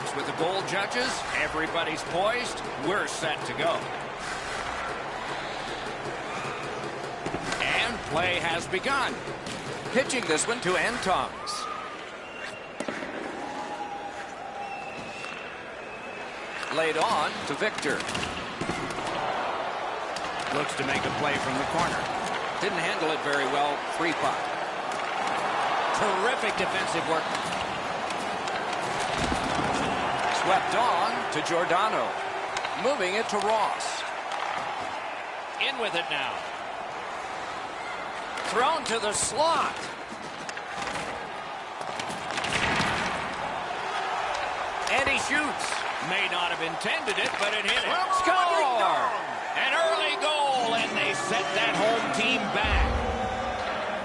stops with the goal judges. Everybody's poised. We're set to go. And play has begun. Pitching this one to Antongs. Laid on to Victor. Looks to make a play from the corner. Didn't handle it very well. Free puck. Terrific defensive work. Swept on to Giordano. Moving it to Ross. In with it now. Thrown to the slot. And he shoots. May not have intended it, but it hit it. Score! An early goal, and they set that home team back.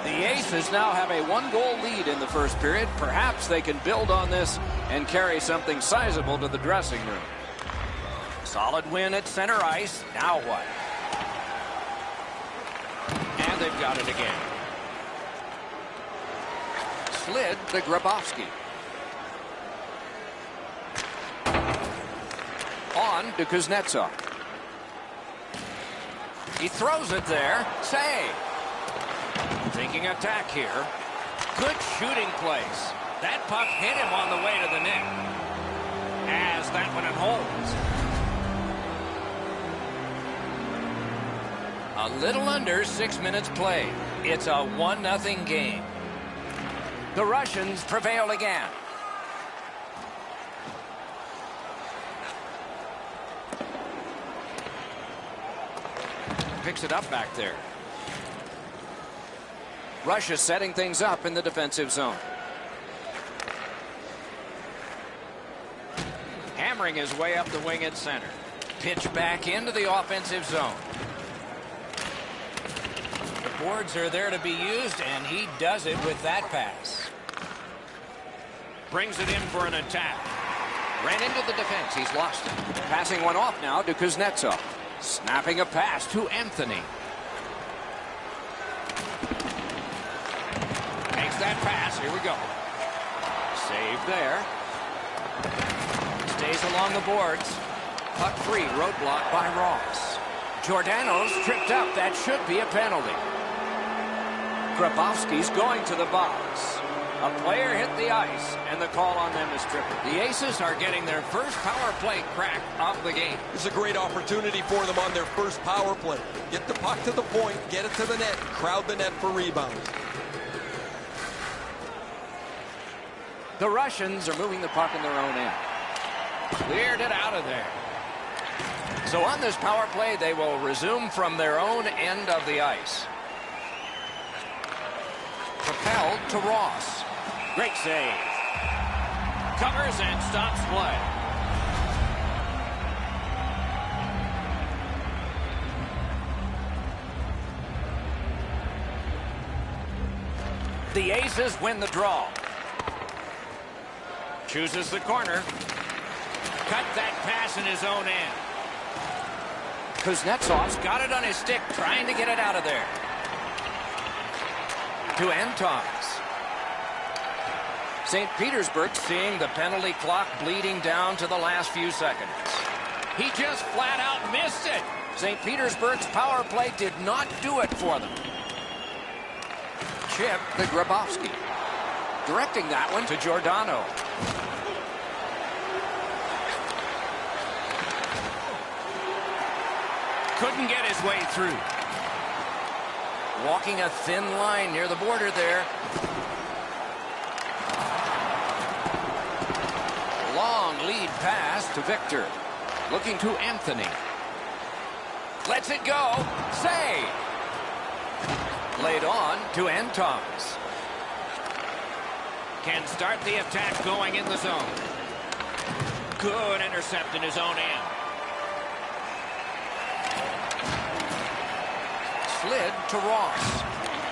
The Aces now have a one-goal lead in the first period. Perhaps they can build on this and carry something sizable to the dressing room. Solid win at center ice. Now what? And they've got it again. Slid to Grabowski. On to Kuznetsov. He throws it there. Save. Thinking attack here. Good shooting place. That puck hit him on the way to the net. As that one at holds. A little under 6 minutes played. It's a 1-0 game. The Russians prevail again. Picks it up back there. Russia setting things up in the defensive zone. Hammering his way up the wing at center. Pitch back into the offensive zone. The boards are there to be used, and he does it with that pass. Brings it in for an attack. Ran into the defense. He's lost it. Passing one off now to Kuznetsov. Snapping a pass to Anthony. Takes that pass. Here we go. Save there. Stays along the boards. Puck free. Roadblock by Ross. Giordano's tripped up. That should be a penalty. Grabowski's going to the box. A player hit the ice, and the call on them is tripping. The Aces are getting their first power play crack of the game. It's a great opportunity for them on their first power play. Get the puck to the point, get it to the net, crowd the net for rebounds. The Russians are moving the puck in their own end. Cleared it out of there. So on this power play, they will resume from their own end of the ice. Propelled to Ross. Great save. Covers and stops play. The Aces win the draw. Chooses the corner. Cut that pass in his own end. Kuznetsov's got it on his stick, trying to get it out of there. To Antongs. St. Petersburg seeing the penalty clock bleeding down to the last few seconds. He just flat out missed it. St. Petersburg's power play did not do it for them. Chip to Grabowski. Directing that one to Giordano. Couldn't get his way through. Walking a thin line near the border there. Long lead pass to Victor. Looking to Anthony. Lets it go. Save. Laid on to Antongs. Can start the attack going in the zone. Good intercept in his own end. Slid to Ross.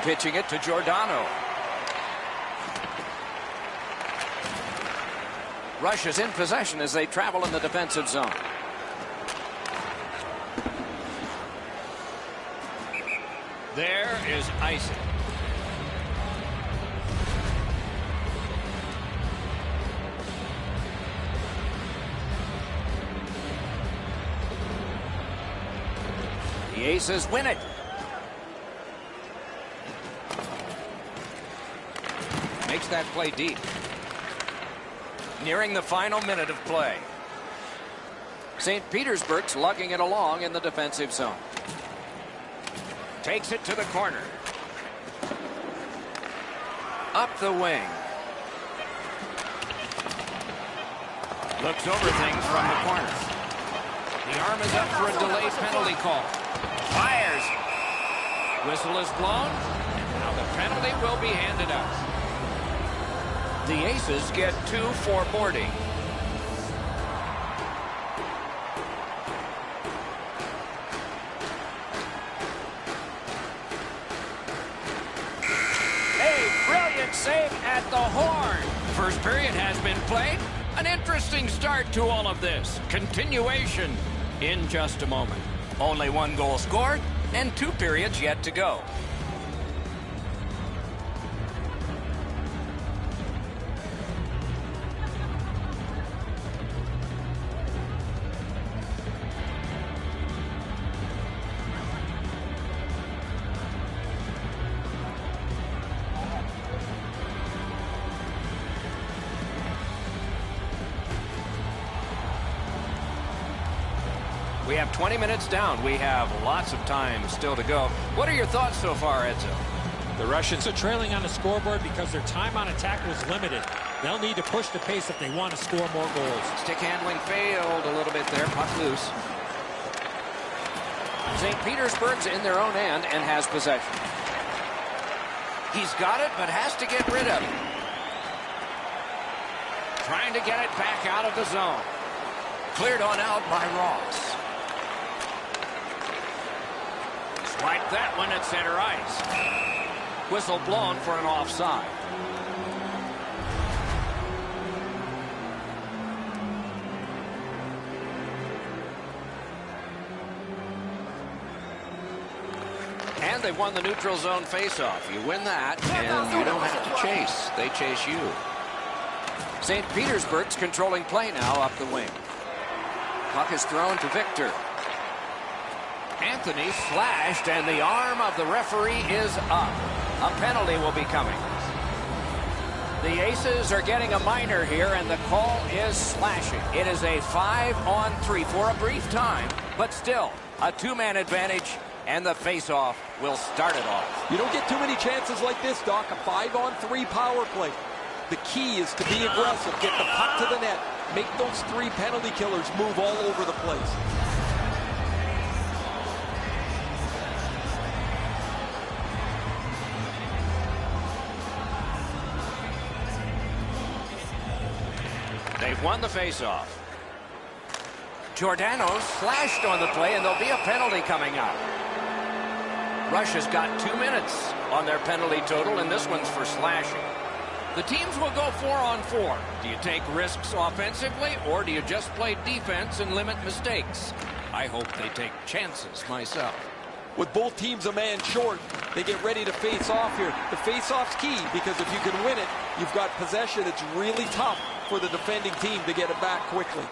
Pitching it to Giordano. Russia's in possession as they travel in the defensive zone. There is icing. Aces win it. Makes that play deep. Nearing the final minute of play. St. Petersburg's lugging it along in the defensive zone. Takes it to the corner. Up the wing. Looks over things from the corner. The arm is up for a delayed penalty call. Fires. Whistle is blown. And now the penalty will be handed out. The Aces get 2 for boarding. A brilliant save at the horn. First period has been played. An interesting start to all of this. Continuation in just a moment. Only 1 goal scored and 2 periods yet to go. We have 20 minutes down. We have lots of time still to go. What are your thoughts so far, Edzo? The Russians are trailing on the scoreboard because their time on attack was limited. They'll need to push the pace if they want to score more goals. Stick handling failed a little bit there. Puck loose. St. Petersburg's in their own end and has possession. He's got it, but has to get rid of it. Trying to get it back out of the zone. Cleared on out by Ross. Swipe that one at center ice. Whistle blown for an offside. And they won the neutral zone faceoff. You win that, and you don't have to chase. They chase you. St. Petersburg's controlling play now up the wing. Puck is thrown to Victor. Anthony slashed, and the arm of the referee is up. A penalty will be coming. The Aces are getting a minor here, and the call is slashing. It is a 5-on-3 for a brief time, but still a 2-man advantage, and the face-off will start it off. You don't get too many chances like this, Doc. A 5-on-3 power play. The key is to be aggressive, get the puck to the net, make those 3 penalty killers move all over the place. They've won the face-off. Giordano slashed on the play, and there'll be a penalty coming out. Russia's got 2 minutes on their penalty total, and this one's for slashing. The teams will go 4-on-4. Do you take risks offensively, or do you just play defense and limit mistakes? I hope they take chances myself. With both teams a man short, they get ready to face off here. The face-off's key, because if you can win it, you've got possession. It's really tough for the defending team to get it back quickly.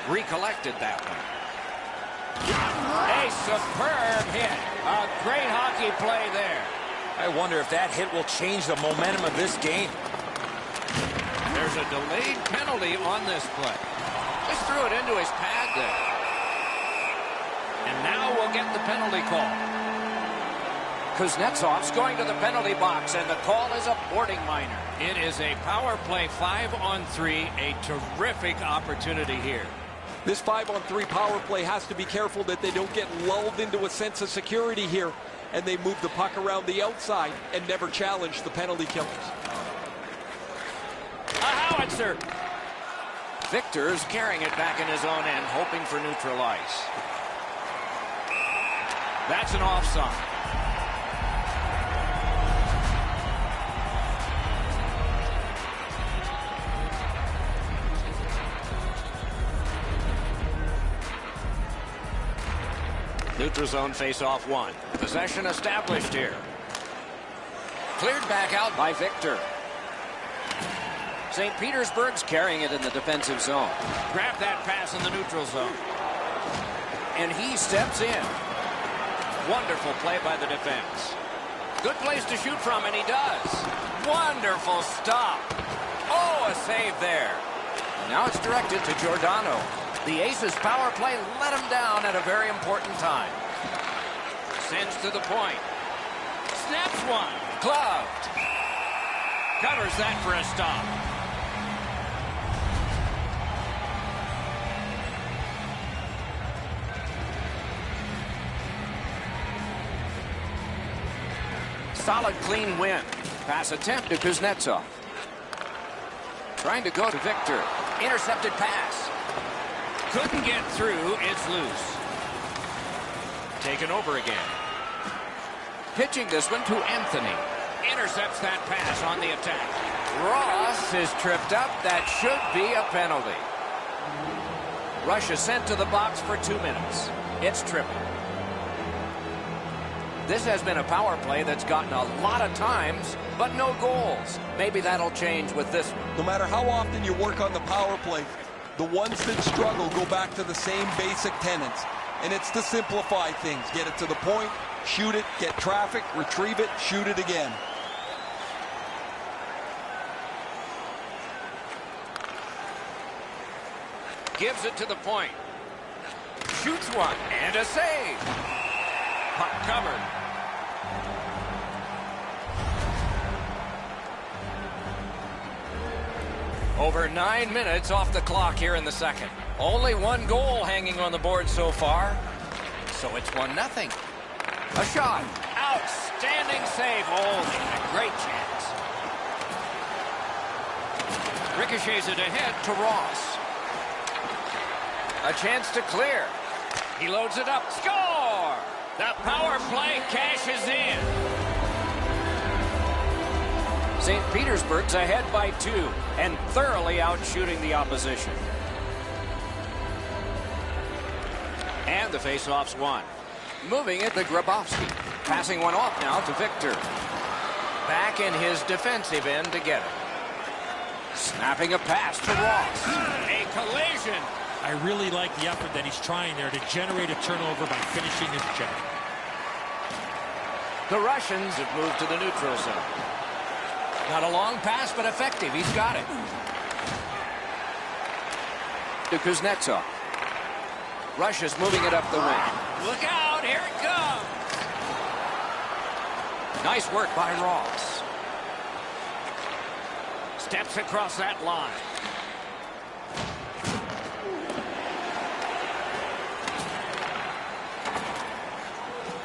Recollected that one. A superb hit. A great hockey play there. I wonder if that hit will change the momentum of this game. There's a delayed penalty on this play. Just threw it into his pad there. And now we'll get the penalty call. Kuznetsov's going to the penalty box, and the call is a boarding minor. It is a power play 5-on-3, a terrific opportunity here. This 5-on-3 power play has to be careful that they don't get lulled into a sense of security here, and they move the puck around the outside and never challenge the penalty killers. A howitzer. Victor's carrying it back in his own end, hoping for neutral ice. That's an offside. Neutral zone face-off 1. Possession established here. Cleared back out by Victor. St. Petersburg's carrying it in the defensive zone. Grab that pass in the neutral zone. and he steps in. Wonderful play by the defense. Good place to shoot from, and he does. Wonderful stop. Oh, a save there. Now it's directed to Giordano. The Aces power play let him down at a very important time. Sends to the point. Snaps one. Gloved. Covers that for a stop. Solid, clean win. Pass attempt to Kuznetsov. Trying to go to Victor. Intercepted pass. Couldn't get through. It's loose. Taken over again. Pitching this one to Anthony. Intercepts that pass on the attack. Ross is tripped up. That should be a penalty. Rush is sent to the box for 2 minutes. It's tripping. This has been a power play that's gotten a lot of times, but no goals. Maybe that'll change with this one. No matter how often you work on the power play, the ones that struggle go back to the same basic tenets. And it's to simplify things. Get it to the point, shoot it, get traffic, retrieve it, shoot it again. Gives it to the point. Shoots one, and a save. Puck covered. Over 9 minutes off the clock here in the second. Only one goal hanging on the board so far. So it's 1-0. A shot. Outstanding save. Oh, they had a great chance. Ricochets it ahead to Ross. A chance to clear. He loads it up. Score! The power play cashes in. St. Petersburg's ahead by 2 and thoroughly out-shooting the opposition. And the faceoff's won. Moving it to Grabowski. Passing one off now to Victor. Back in his defensive end to get it. Snapping a pass to Ross. A collision. I really like the effort that he's trying there to generate a turnover by finishing his check. The Russians have moved to the neutral zone. Not a long pass, but effective. He's got it. To Kuznetsov. Russia's moving it up the wing. Look out, here it comes. Nice work by Ross. Steps across that line.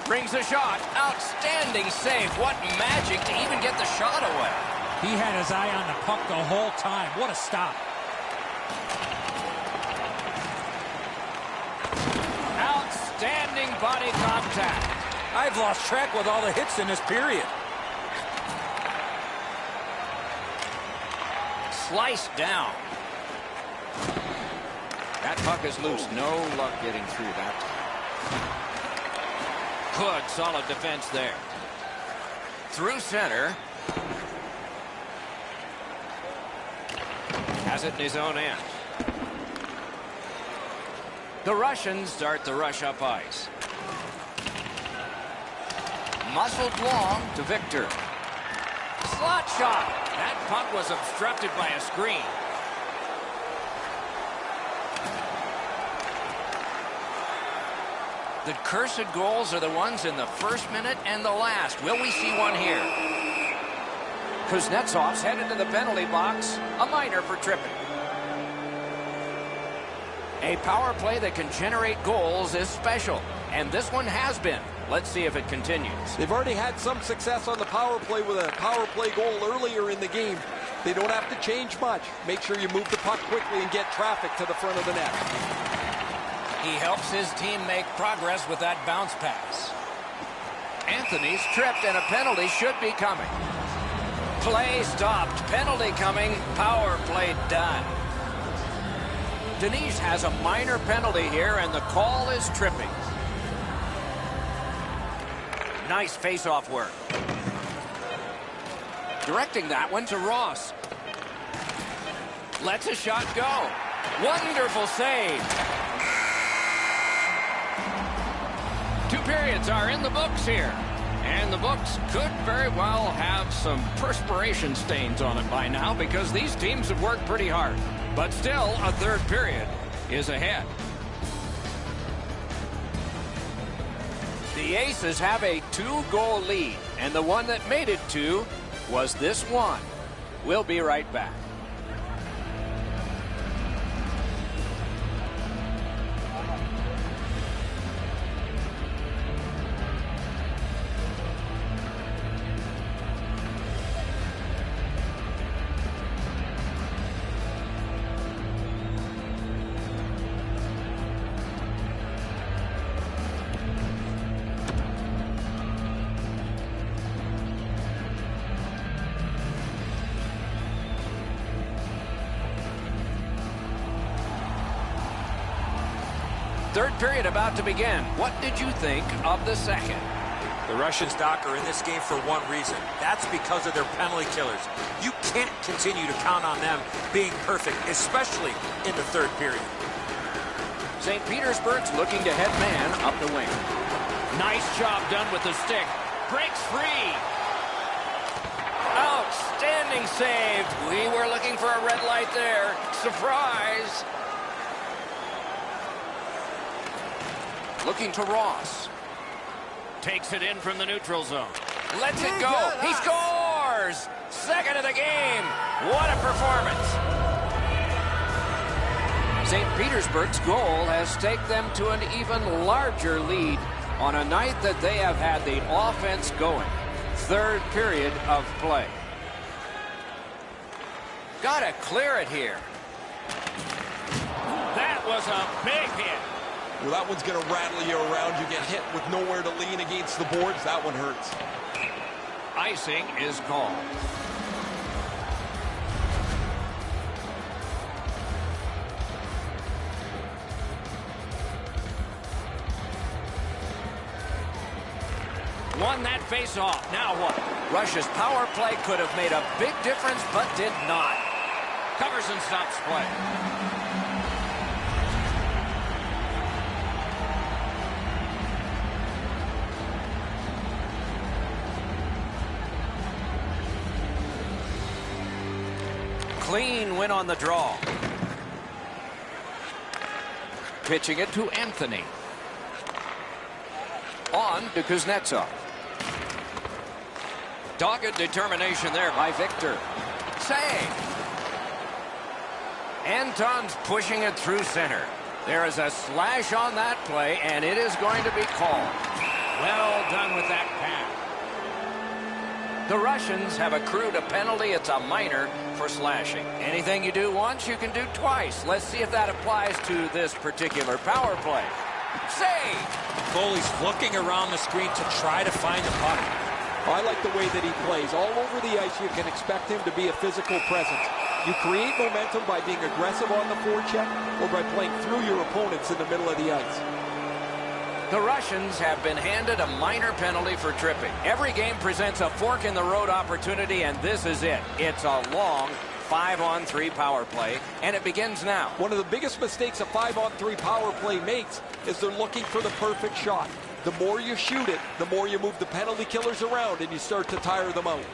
Brings a shot. Outstanding save. What magic to even get the shot away. He had his eye on the puck the whole time. What a stop. Outstanding body contact. I've lost track with all the hits in this period. Sliced down. That puck is loose. No luck getting through that time. Good, solid defense there. Through center. Has it in his own end. The Russians start the rush up ice. Muscled long to Victor. Slot shot. That puck was obstructed by a screen. The cursed goals are the ones in the first minute and the last. Will we see one here? Kuznetsov's headed to the penalty box. A minor for tripping. A power play that can generate goals is special. And this one has been. Let's see if it continues. They've already had some success on the power play with a power play goal earlier in the game. They don't have to change much. Make sure you move the puck quickly and get traffic to the front of the net. He helps his team make progress with that bounce pass. Anthony's tripped and a penalty should be coming. Play stopped. Penalty coming. Power play done. Denise has a minor penalty here and the call is tripping. Nice face-off work. Directing that one to Ross. Lets a shot go. Wonderful save. minutes are in the books here. And the books could very well have some perspiration stains on it by now because these teams have worked pretty hard. But still, a third period is ahead. The Aces have a 2-goal lead, and the one that made it 2 was this one. We'll be right back. Third period about to begin. What did you think of the second? The Russians, Doc, are in this game for one reason. That's because of their penalty killers. You can't continue to count on them being perfect, especially in the third period. St. Petersburg's looking to head man up the wing. Nice job done with the stick. Breaks free. Outstanding save. We were looking for a red light there. Surprise. Looking to Ross. Takes it in from the neutral zone. Lets it go. He scores! Second of the game. What a performance. St. Petersburg's goal has taken them to an even larger lead on a night that they have had the offense going. Third period of play. Gotta clear it here. That was a big hit. Well, that one's going to rattle you around. You get hit with nowhere to lean against the boards. That one hurts. Icing is called. Won that face-off. Now what? Russia's power play could have made a big difference, but did not. Covers and stops play. Clean win on the draw. Pitching it to Anthony. On to Kuznetsov. Dogged determination there by Victor. Save. Anton's pushing it through center. There is a slash on that play, and it is going to be called. Well done with that pass. The Russians have accrued a penalty. It's a minor for slashing. Anything you do once, you can do twice. Let's see if that applies to this particular power play. Save! Goalie's looking around the screen to try to find the puck. I like the way that he plays. All over the ice, you can expect him to be a physical presence. You create momentum by being aggressive on the forecheck or by playing through your opponents in the middle of the ice. The Russians have been handed a minor penalty for tripping. Every game presents a fork-in-the-road opportunity, and this is it. It's a long 5-on-3 power play, and it begins now. One of the biggest mistakes a 5-on-3 power play makes is they're looking for the perfect shot. The more you shoot it, the more you move the penalty killers around, and you start to tire them out.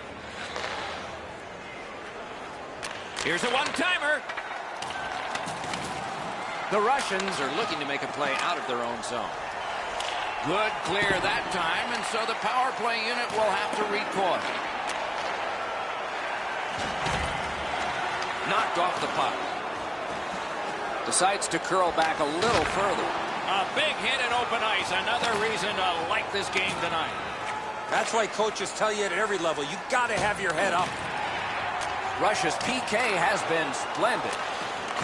Here's a one-timer. The Russians are looking to make a play out of their own zone. Good clear that time, and so the power play unit will have to recoil. Knocked off the puck. Decides to curl back a little further. A big hit in open ice. Another reason to like this game tonight. That's why coaches tell you at every level, you got to have your head up. Russia's PK has been splendid.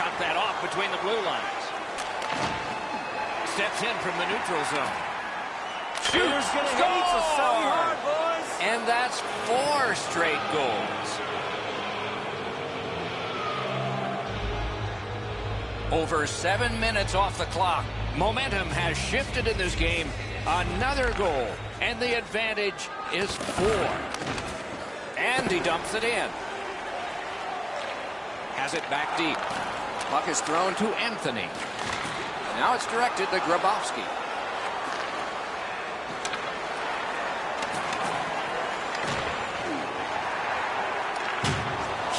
Cut that off between the blue lines. Steps in from the neutral zone. Shooter's gonna hit, so sell hard, boys. And that's 4 straight goals. Over 7 minutes off the clock. Momentum has shifted in this game. Another goal, and the advantage is 4. And he dumps it in. Has it back deep. Puck is thrown to Anthony. Now it's directed to Grabowski.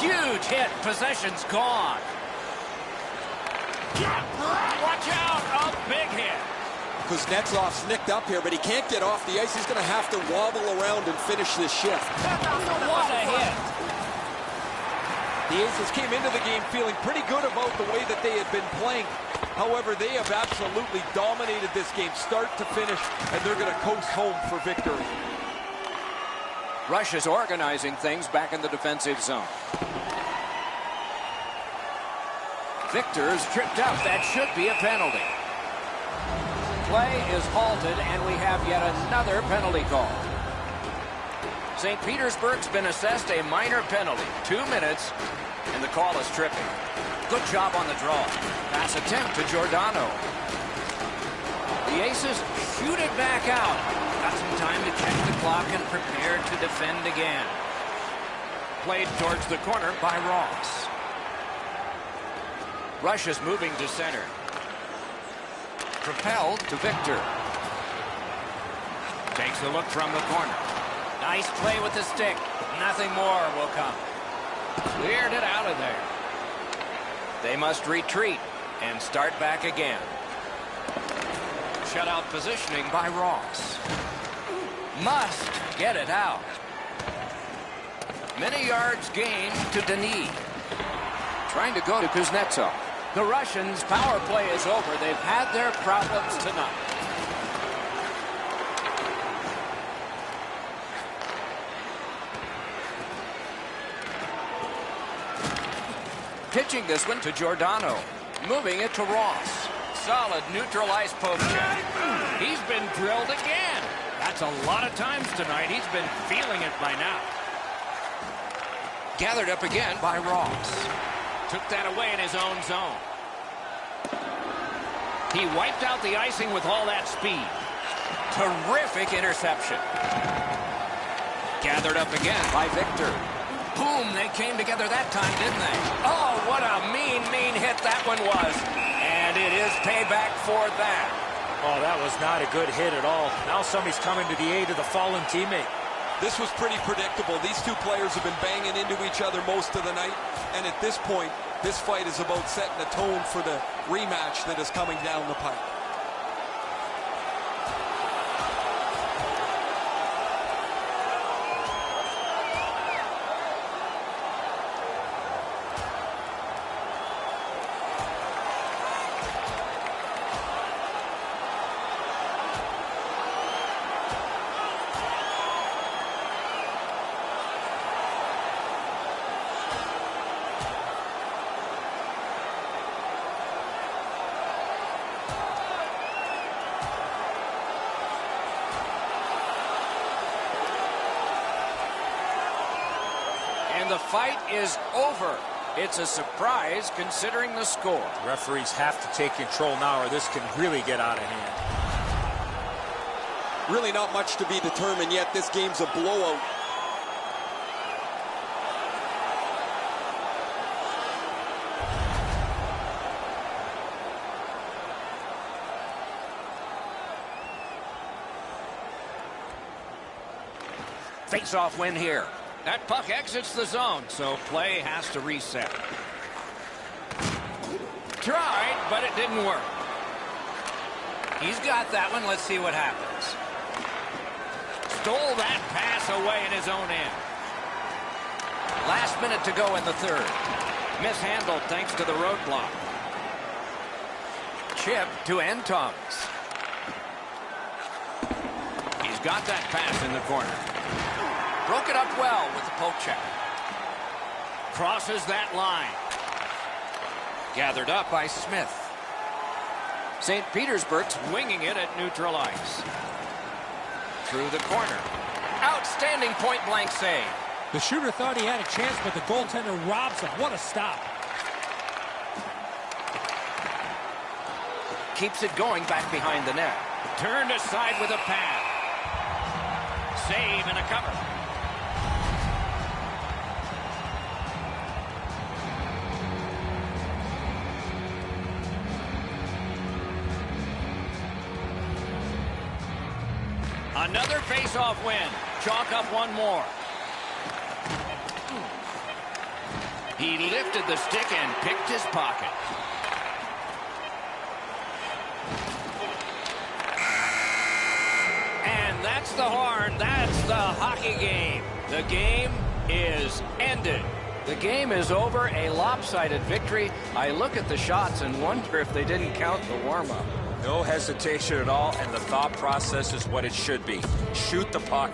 Huge hit. Possession's gone. Watch out. A big hit. Kuznetsov's nicked up here, but he can't get off the ice. He's going to have to wobble around and finish this shift. What a hit. The Aces came into the game feeling pretty good about the way that they had been playing. However, they have absolutely dominated this game start to finish, and they're going to coast home for victory. Russia's organizing things back in the defensive zone. Victor's tripped up. That should be a penalty. Play is halted, and we have yet another penalty call. St. Petersburg's been assessed a minor penalty. 2 minutes, and the call is tripping. Good job on the draw. Pass attempt to Giordano. The Aces shoot it back out. Got some time to check the clock and prepare to defend again. Played towards the corner by Ross. Russia's moving to center. Propelled to Victor. Takes a look from the corner. Nice play with the stick. Nothing more will come. Cleared it out of there. They must retreat and start back again. Shutout positioning by Ross. Must get it out. Many yards gained to Denis. Trying to go to Kuznetsov. The Russians' power play is over. They've had their problems tonight. Pitching this one to Giordano. Moving it to Ross. Solid neutralized poke check. He's been drilled again. That's a lot of times tonight. He's been feeling it by now. Gathered up again by Ross. Took that away in his own zone. He wiped out the icing with all that speed. Terrific interception. Gathered up again by Victor. Boom, they came together that time, didn't they? Oh, what a mean hit that one was. And it is payback for that. Oh, that was not a good hit at all. Now somebody's coming to the aid of the fallen teammate. This was pretty predictable. These two players have been banging into each other most of the night. And at this point, this fight is about setting a tone for the rematch that is coming down the pipe. The fight is over. It's a surprise considering the score. Referees have to take control now or this can really get out of hand. Really not much to be determined yet. This game's a blowout. Face-off win here. That puck exits the zone, so play has to reset. Tried, but it didn't work. He's got that one. Let's see what happens. Stole that pass away in his own end. Last minute to go in the third. Mishandled thanks to the roadblock. Chip to Antongs. He's got that pass in the corner. Broke it up well with the poke check. Crosses that line. Gathered up by Smith. St. Petersburg's winging it at neutral ice. Through the corner. Outstanding point-blank save. The shooter thought he had a chance, but the goaltender robs him. What a stop. Keeps it going back behind the net. Turned aside with a pad. Save and a cover. Another face-off win. Chalk up one more. He lifted the stick and picked his pocket. And that's the horn. That's the hockey game. The game is ended. The game is over, a lopsided victory. I look at the shots and wonder if they didn't count the warm-up. No hesitation at all, and the thought process is what it should be. Shoot the puck.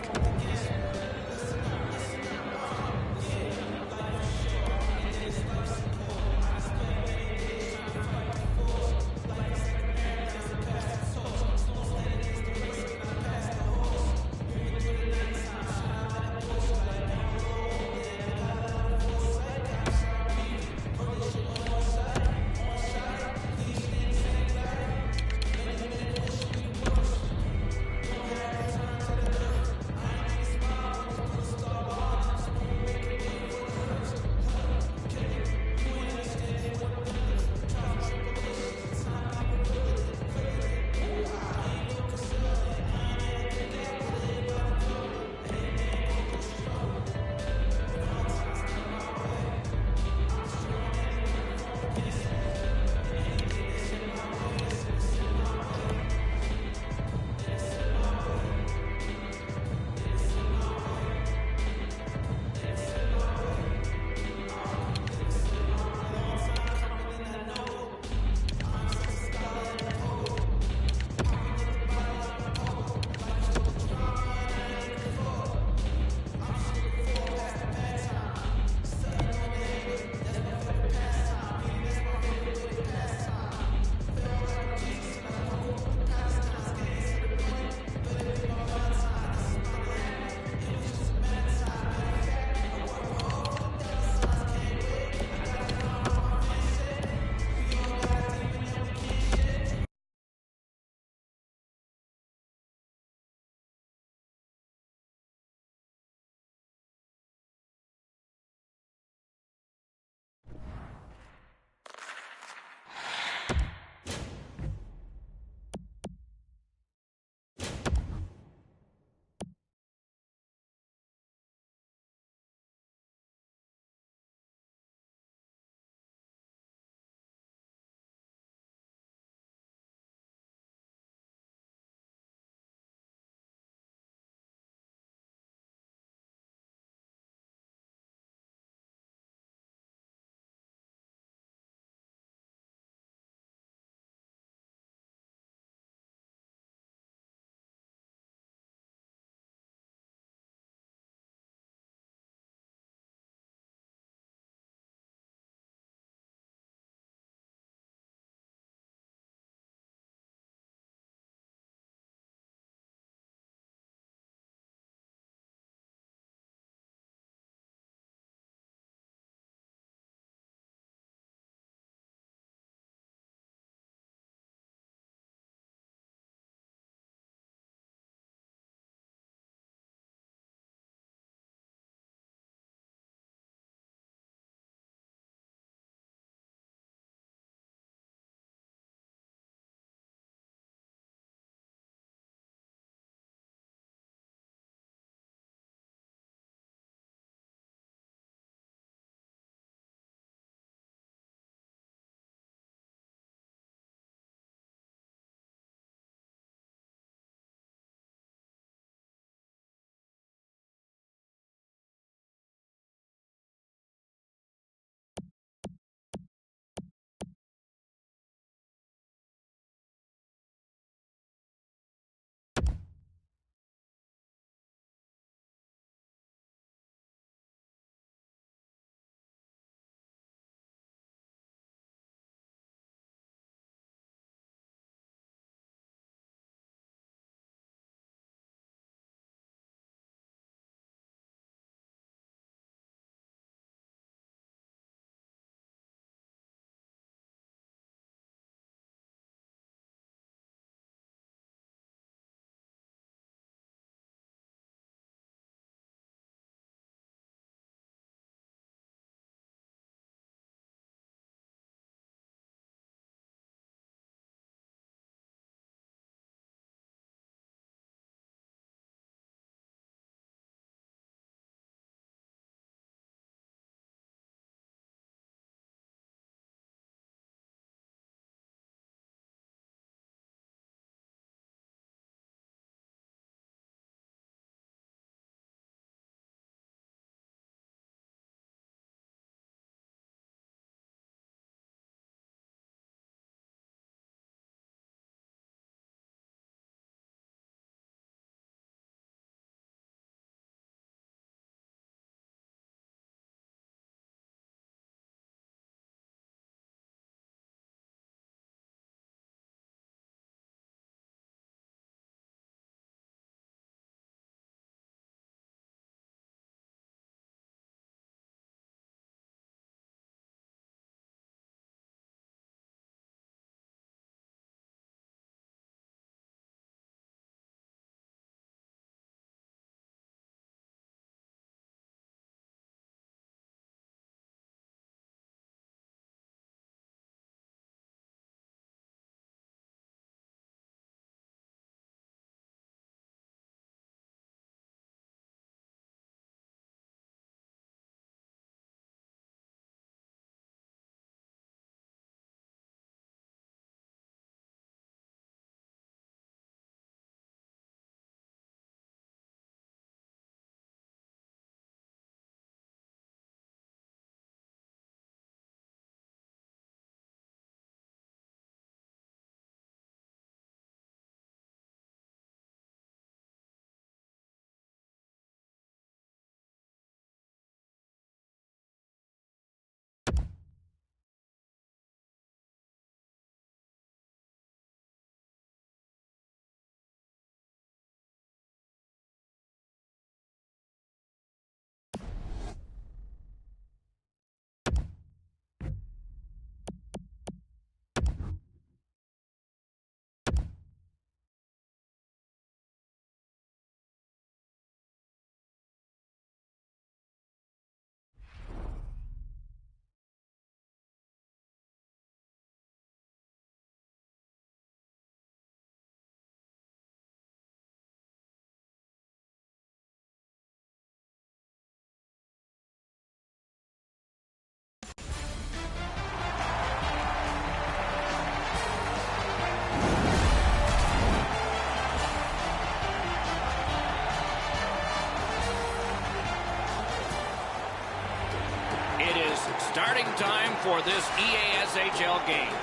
starting time for this EASHL game.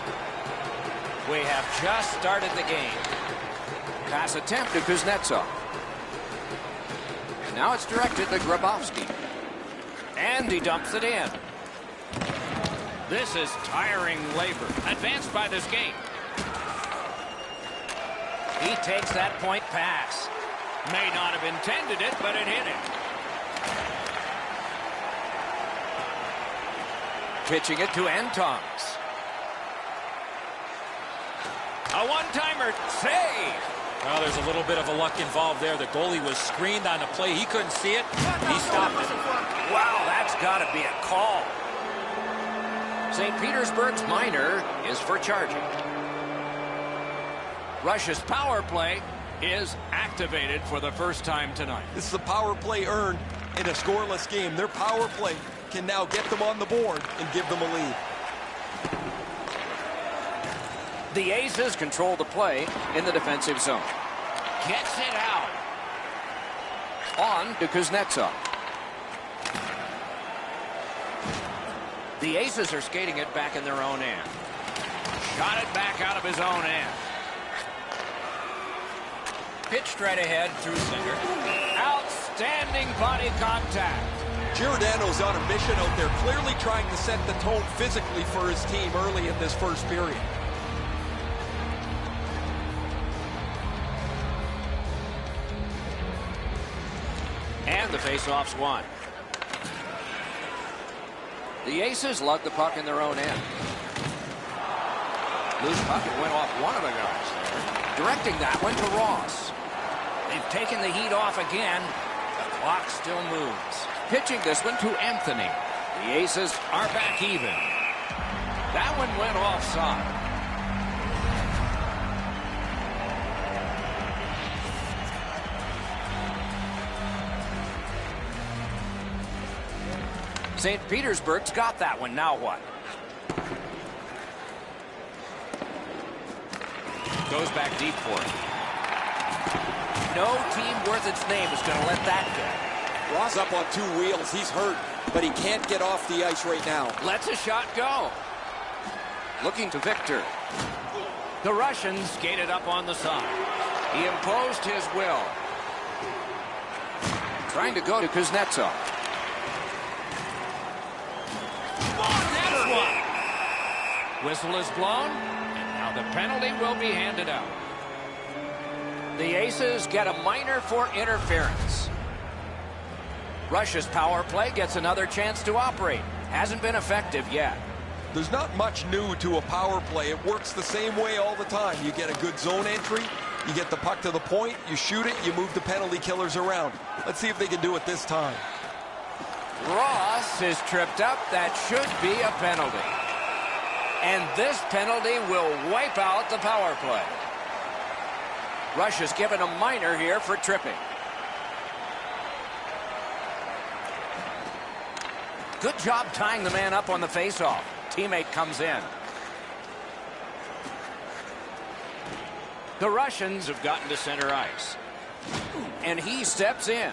We have just started the game. Pass attempt to Kuznetsov. Now it's directed to Grabowski. And he dumps it in. This is tiring labor. Advanced by this game. He takes that point pass. May not have intended it, but it hit him. Pitching it to Antons. A one-timer save. Well, there's a little bit of a luck involved there. The goalie was screened on the play. He couldn't see it. He stopped it. Wow, that's got to be a call. St. Petersburg's minor is for charging. Russia's power play is activated for the first time tonight. This is a power play earned in a scoreless game. Their power play can now get them on the board and give them a lead. The Aces control the play in the defensive zone. Gets it out. On to Kuznetsov. The Aces are skating it back in their own end. Shot it back out of his own end. Pitched right ahead through center. Outstanding body contact. Giordano's on a mission out there, clearly trying to set the tone physically for his team early in this first period. And the faceoff's won. The Aces lug the puck in their own end. Loose puck, it went off one of the guys there. Directing that one to Ross. They've taken the heat off again. The clock still moves. Pitching this one to Anthony. The Aces are back even. That one went offside. St. Petersburg's got that one. Now what? Goes back deep for it. No team worth its name is going to let that go. Ross up on two wheels. He's hurt, but he can't get off the ice right now. Lets a shot go. Looking to Victor. The Russians skated up on the side. He imposed his will. Trying to go to Kuznetsov. Whistle is blown, and now the penalty will be handed out. The Aces get a minor for interference. Russia's power play gets another chance to operate. Hasn't been effective yet. There's not much new to a power play. It works the same way all the time. You get a good zone entry, you get the puck to the point, you shoot it, you move the penalty killers around. Let's see if they can do it this time. Ross is tripped up. That should be a penalty. And this penalty will wipe out the power play. Russia's given a minor here for tripping. Good job tying the man up on the faceoff. Teammate comes in. The Russians have gotten to center ice. And he steps in.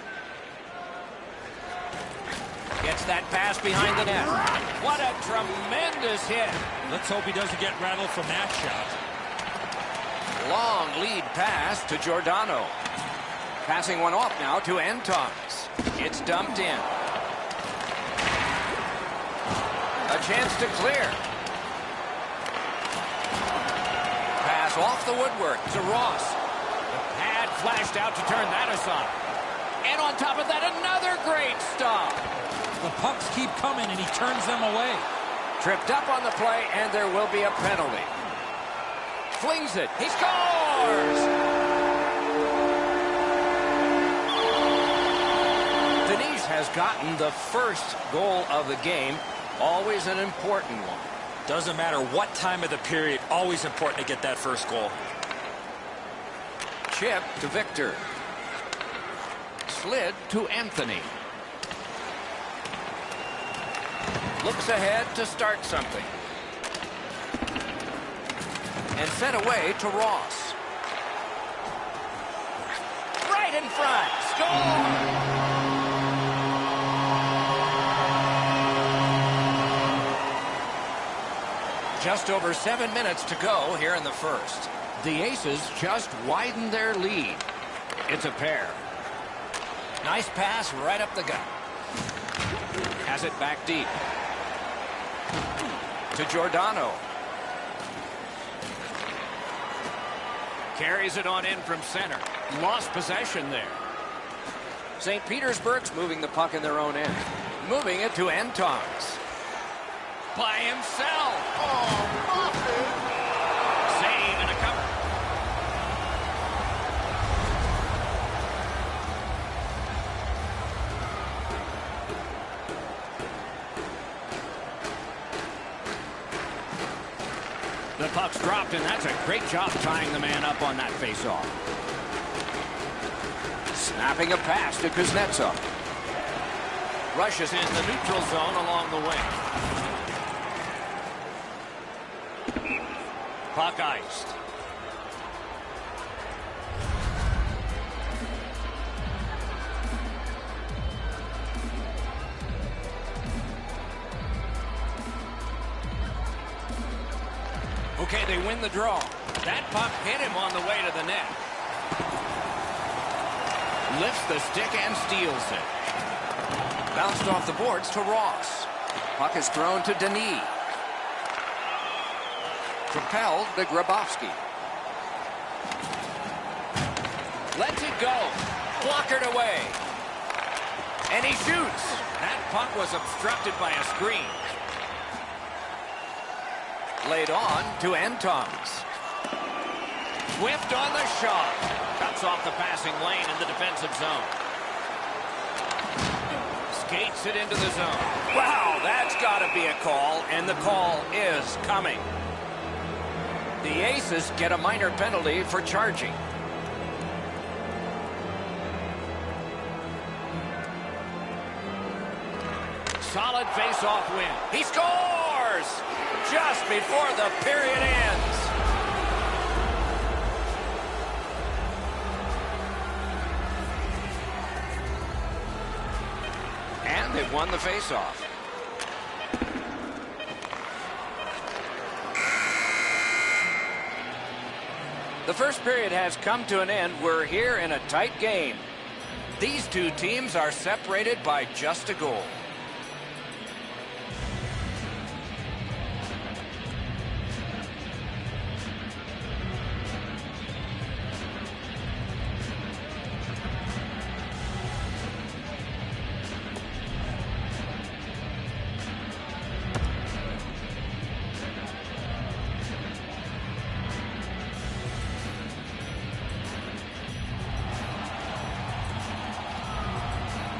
Gets that pass behind the net. What a tremendous hit. Let's hope he doesn't get rattled from that shot. Long lead pass to Giordano. Passing one off now to Antons. It's dumped in. A chance to clear. Pass off the woodwork to Ross. The pad flashed out to turn that aside. And on top of that, another great stop. The pucks keep coming, and he turns them away. Tripped up on the play, and there will be a penalty. Flings it. He scores! Denise has gotten the first goal of the game. Always an important one. Doesn't matter what time of the period, always important to get that first goal. Chip to Victor. Slid to Anthony. Looks ahead to start something. And sent away to Ross. Right in front. Score! Just over 7 minutes to go here in the first. The Aces just widened their lead. It's a pair. Nice pass right up the gut. Has it back deep. To Giordano. Carries it on in from center. Lost possession there. St. Petersburg's moving the puck in their own end. Moving it to Antongs. By himself. Oh, Muffin. Save and a cover. The puck's dropped, and that's a great job tying the man up on that faceoff. Snapping a pass to Kuznetsov. Rushes in the neutral zone along the wing. Puck iced. Okay, they win the draw. That puck hit him on the way to the net. Lifts the stick and steals it. Bounced off the boards to Ross. Puck is thrown to Denis. Propelled to Grabowski. Lets it go. Blockered away. And he shoots. That puck was obstructed by a screen. Laid on to Antongs. Whiffed on the shot. Cuts off the passing lane in the defensive zone. Skates it into the zone. Wow, that's got to be a call, and the call is coming. The Aces get a minor penalty for charging. Solid face-off win. He scores! Just before the period ends. And they've won the face-off. The first period has come to an end. We're here in a tight game. These two teams are separated by just a goal.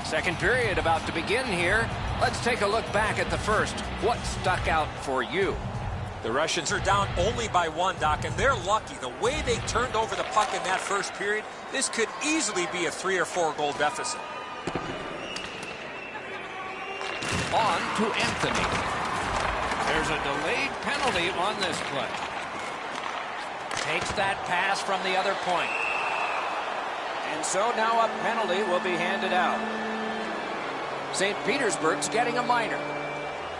Second period about to begin here. Let's take a look back at the first. What stuck out for you? The Russians are down only by 1, Doc, and they're lucky. The way they turned over the puck in that first period, this could easily be a 3 or 4 goal deficit. On to Anthony. There's a delayed penalty on this play. Takes that pass from the other point. And so now a penalty will be handed out. St. Petersburg's getting a minor.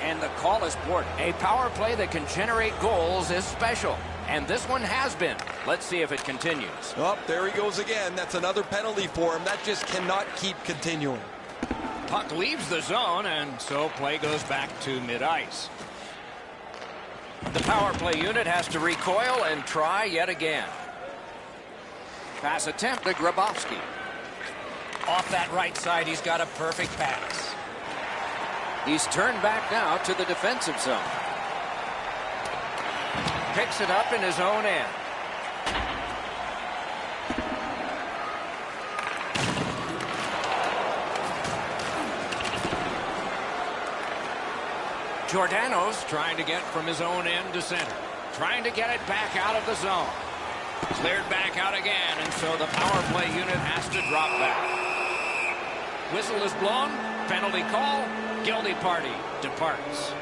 And the call is boarded. A power play that can generate goals is special. And this one has been. Let's see if it continues. Oh, there he goes again. That's another penalty for him. That just cannot keep continuing. Puck leaves the zone, and so play goes back to mid-ice. The power play unit has to recoil and try yet again. Pass attempt to Grabowski. Off that right side, he's got a perfect pass. He's turned back now to the defensive zone. Picks it up in his own end. Giordano's trying to get from his own end to center. Trying to get it back out of the zone. Cleared back out again, and so the power play unit has to drop back. Whistle is blown. Penalty call. Guilty party departs.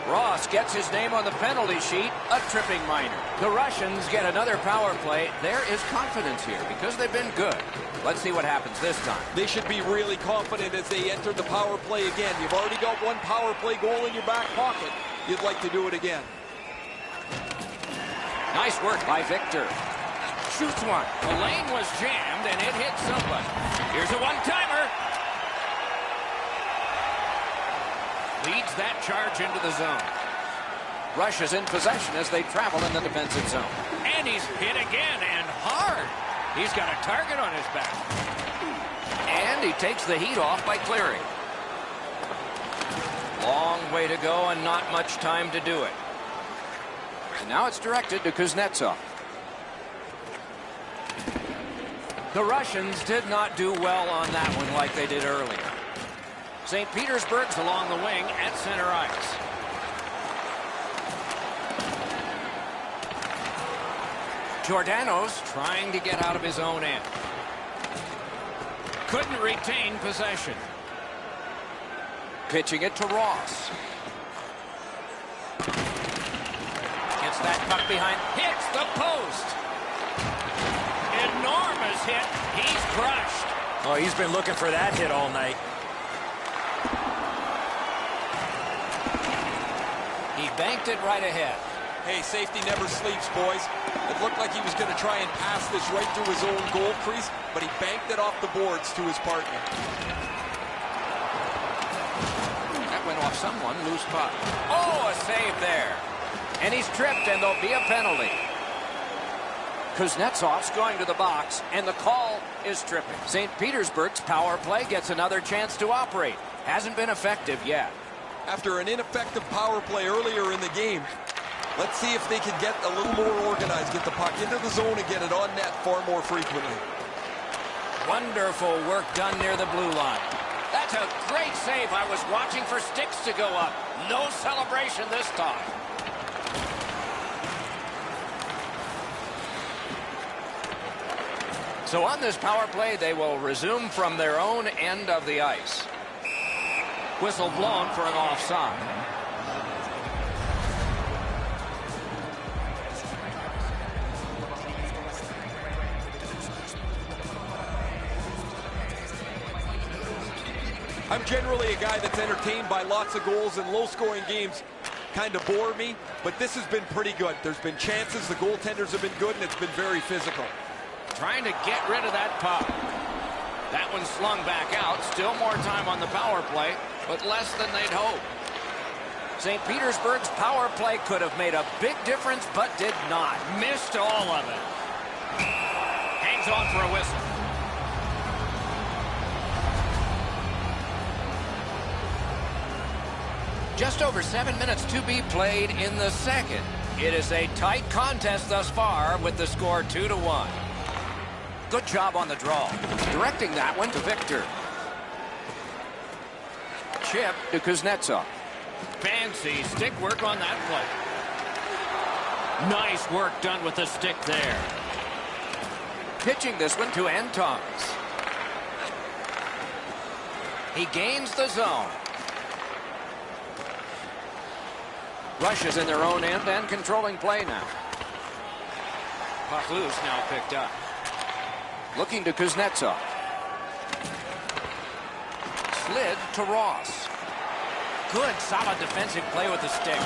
Ross gets his name on the penalty sheet. A tripping minor. The Russians get another power play. There is confidence here because they've been good. Let's see what happens this time. They should be really confident as they enter the power play again. You've already got one power play goal in your back pocket. you'd like to do it again. Nice work by Victor. Shoots one. The lane was jammed, and it hit somebody. Here's a one-timer. Leads that charge into the zone. Rush is in possession as they travel in the defensive zone. And he's hit again, and hard. He's got a target on his back. And he takes the heat off by clearing. Long way to go and not much time to do it. And now it's directed to Kuznetsov. The Russians did not do well on that one like they did earlier. St. Petersburg's along the wing at center ice. Giordano's trying to get out of his own end. Couldn't retain possession. Pitching it to Ross. Gets that puck behind. Hits the post. Enormous hit. He's crushed. Oh, he's been looking for that hit all night. He banked it right ahead. Hey, safety never sleeps, boys. It looked like he was going to try and pass this right through his own goal crease, but he banked it off the boards to his partner. That went off someone. Loose puck. Oh, a save there. And he's tripped, and there'll be a penalty. Kuznetsov's going to the box, and the call is tripping. St. Petersburg's power play gets another chance to operate. Hasn't been effective yet. After an ineffective power play earlier in the game, let's see if they can get a little more organized, get the puck into the zone and get it on net far more frequently. Wonderful work done near the blue line. That's a great save. I was watching for sticks to go up. No celebration this time. So on this power play, they will resume from their own end of the ice. Whistle blown for an offside. I'm generally a guy that's entertained by lots of goals, and low-scoring games kind of bore me, but this has been pretty good. There's been chances, the goaltenders have been good, and it's been very physical. Trying to get rid of that puck. That one slung back out. Still more time on the power play, but less than they'd hoped. St. Petersburg's power play could have made a big difference, but did not. Missed all of it. Hangs on for a whistle. Just over 7 minutes to be played in the second. It is a tight contest thus far with the score 2-1. Good job on the draw. Directing that one to Victor. Chip to Kuznetsov. Fancy stick work on that play. Nice work done with the stick there. Pitching this one to Antons. He gains the zone. Russia's in their own end and controlling play now. Puck loose, now picked up. Looking to Kuznetsov. Slid to Ross. Good, solid defensive play with the stick.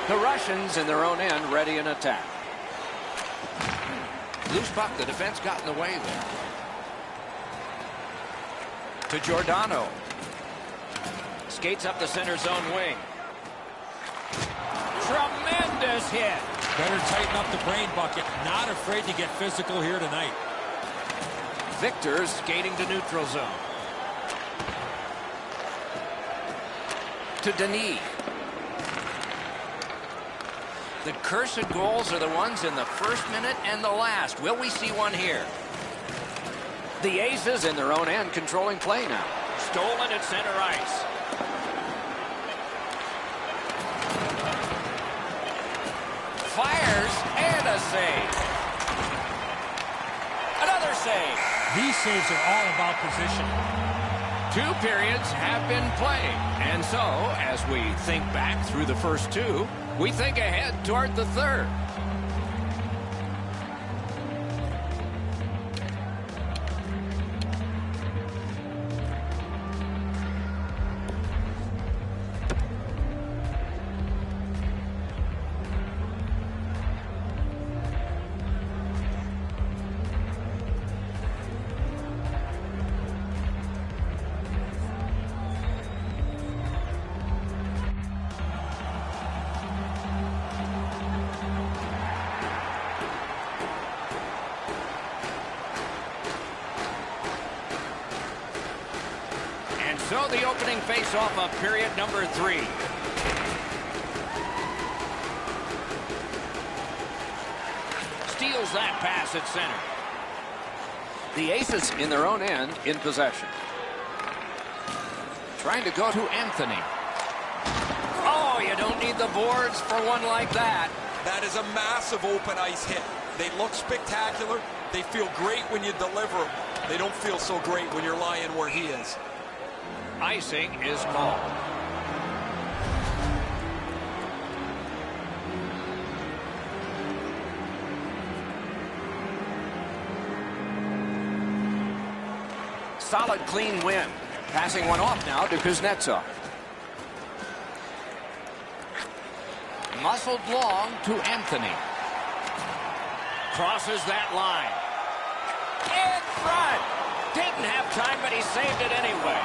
The Russians in their own end ready in attack. Loose puck, the defense got in the way there. To Giordano. Skates up the center zone wing. Tremendous hit. Better tighten up the brain bucket. Not afraid to get physical here tonight. Victor skating to neutral zone. To Denis. The cursed goals are the ones in the first minute and the last. Will we see one here? The Aces in their own end controlling play now. Stolen at center ice. Fires and a save. Another save. These saves are all about position. 2 periods have been played. And so, as we think back through the first 2, we think ahead toward the third. So the opening face-off of period number 3. Steals that pass at center. The Aces in their own end in possession. Trying to go to Anthony. Oh, you don't need the boards for one like that. That is a massive open ice hit. They look spectacular. They feel great when you deliver them. They don't feel so great when you're lying where he is. Icing is called. Solid, clean win. Passing one off now to Kuznetsov. Muscled long to Anthony. Crosses that line. In front. Didn't have time, but he saved it anyway.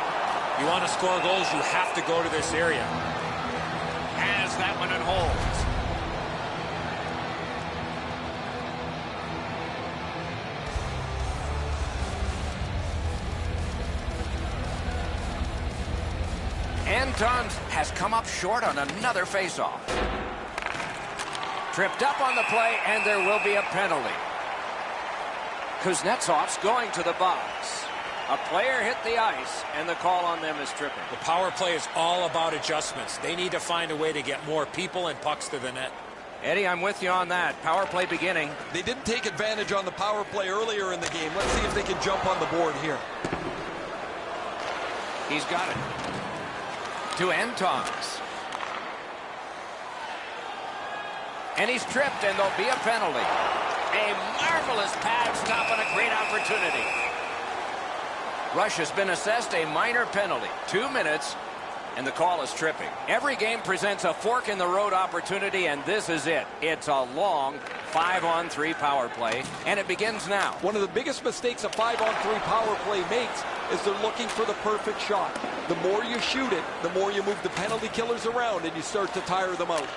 You want to score goals, you have to go to this area. Has that one and holds. Anton has come up short on another faceoff. Tripped up on the play, and there will be a penalty. Kuznetsov's going to the box. A player hit the ice, and the call on them is tripping. The power play is all about adjustments. They need to find a way to get more people and pucks to the net. Eddie, I'm with you on that. Power play beginning. They didn't take advantage on the power play earlier in the game. Let's see if they can jump on the board here. He's got it. To Antons. And he's tripped, and there'll be a penalty. A marvelous pad stop and a great opportunity. Rush has been assessed a minor penalty. 2 minutes, and the call is tripping. Every game presents a fork-in-the-road opportunity, and this is it. It's a long 5-on-3 power play, and it begins now. One of the biggest mistakes a 5-on-3 power play makes is they're looking for the perfect shot. The more you shoot it, the more you move the penalty killers around, and you start to tire them out.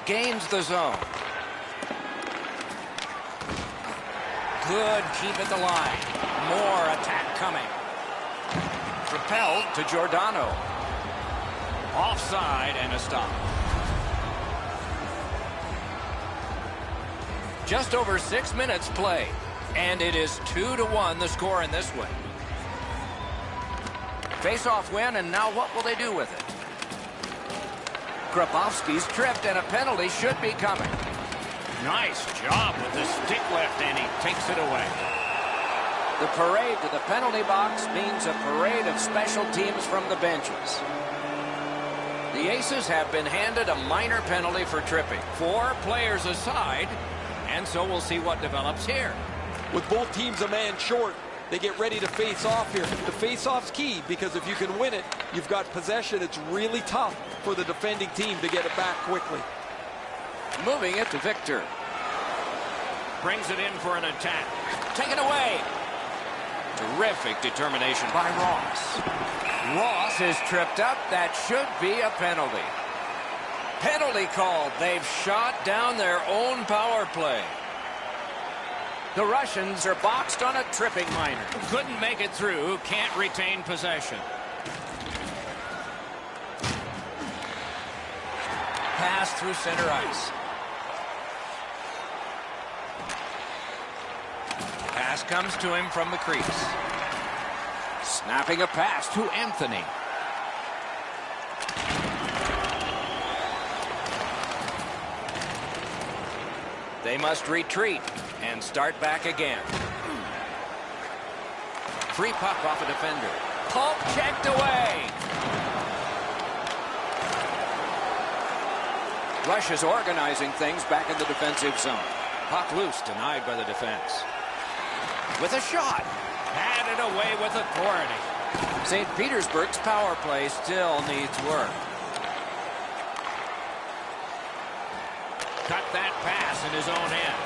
Gains the zone. Good keep at the line. More attack coming. Propelled to Giordano. Offside and a stop. Just over 6 minutes play. And it is 2-1 the score in this one. Face-off win, and now what will they do with it? Grabowski's tripped, and a penalty should be coming. Nice job with the stick lift, and he takes it away. The parade to the penalty box means a parade of special teams from the benches. The Aces have been handed a minor penalty for tripping. 4 players aside, and so we'll see what develops here. With both teams a man short, they get ready to face off here. The face-off's key, because if you can win it, you've got possession. It's really tough for the defending team to get it back quickly. Moving it to Victor. Brings it in for an attack. Taken away. Terrific determination by Ross. Ross is tripped up. That should be a penalty. Penalty called. They've shot down their own power play. The Russians are boxed on a tripping minor. Couldn't make it through. Can't retain possession. Pass through center ice. Pass comes to him from the crease. Snapping a pass to Anthony. They must retreat and start back again. Free puck off a defender. Pope checked away. Rush is organizing things back in the defensive zone. Puck loose, denied by the defense. With a shot. Had it away with authority. St. Petersburg's power play still needs work. Cut that pass in his own end.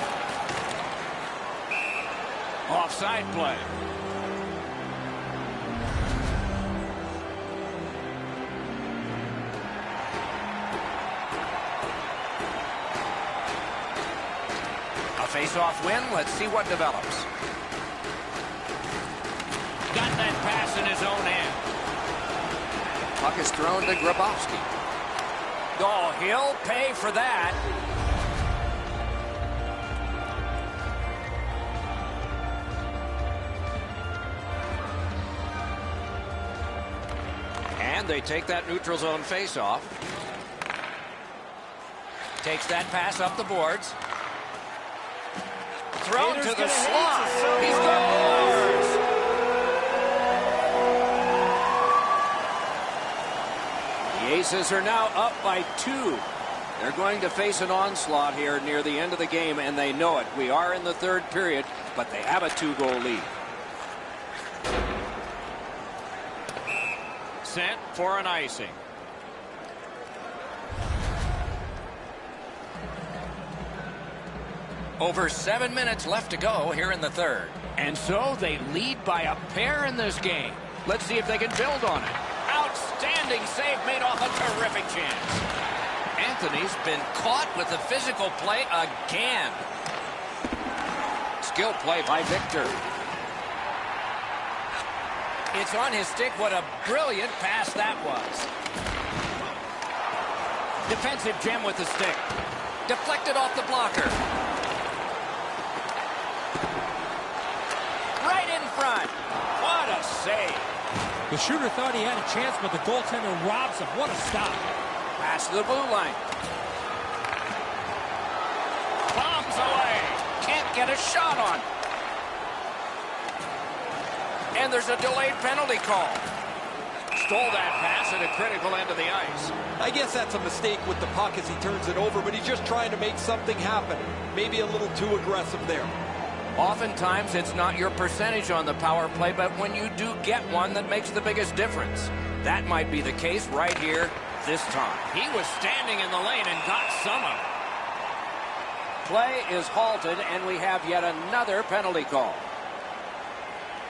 Offside play. A face-off win. Let's see what develops. Got that pass in his own end. Puck is thrown to Grabowski. Oh, he'll pay for that. And they take that neutral zone face-off. Takes that pass up the boards. Thrown to the slot. He scores! The Aces are now up by 2. They're going to face an onslaught here near the end of the game, and they know it. We are in the third period, but they have a 2-goal lead. Sent for an icing. Over 7 minutes left to go here in the third. And so they lead by a pair in this game. Let's see if they can build on it. Outstanding save made off a terrific chance. Anthony's been caught with the physical play again. Skill play by Victor. It's on his stick. What a brilliant pass that was. Defensive gem with the stick. Deflected off the blocker. Right in front. What a save. The shooter thought he had a chance, but the goaltender robs him. What a stop. Pass to the blue line. Bombs away. Can't get a shot on. And there's a delayed penalty call. Stole that pass at a critical end of the ice. I guess that's a mistake with the puck as he turns it over, but he's just trying to make something happen. Maybe a little too aggressive there. Oftentimes, it's not your percentage on the power play, but when you do get one, that makes the biggest difference. That might be the case right here this time. He was standing in the lane and got some of it. Play is halted, and we have yet another penalty call.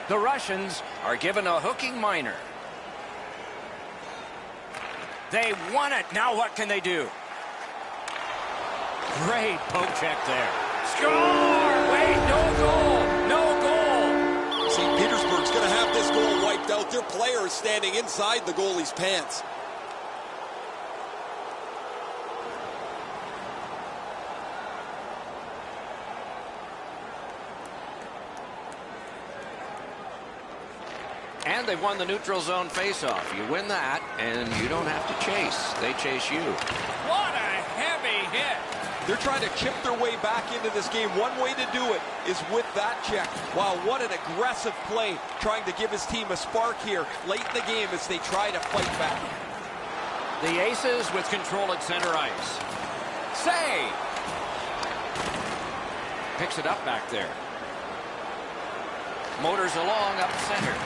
The Russians are given a hooking minor. They won it. Now what can they do? Great poke check there. Score! Wait, no goal! No goal! St. Petersburg's going to have this goal wiped out. Their player is standing inside the goalie's pants. And they've won the neutral zone faceoff. You win that, and you don't have to chase. They chase you. What a heavy hit! They're trying to chip their way back into this game. One way to do it is with that check. Wow, what an aggressive play, trying to give his team a spark here late in the game as they try to fight back. The Aces with control at center ice. Save! Picks it up back there. Motors along up center.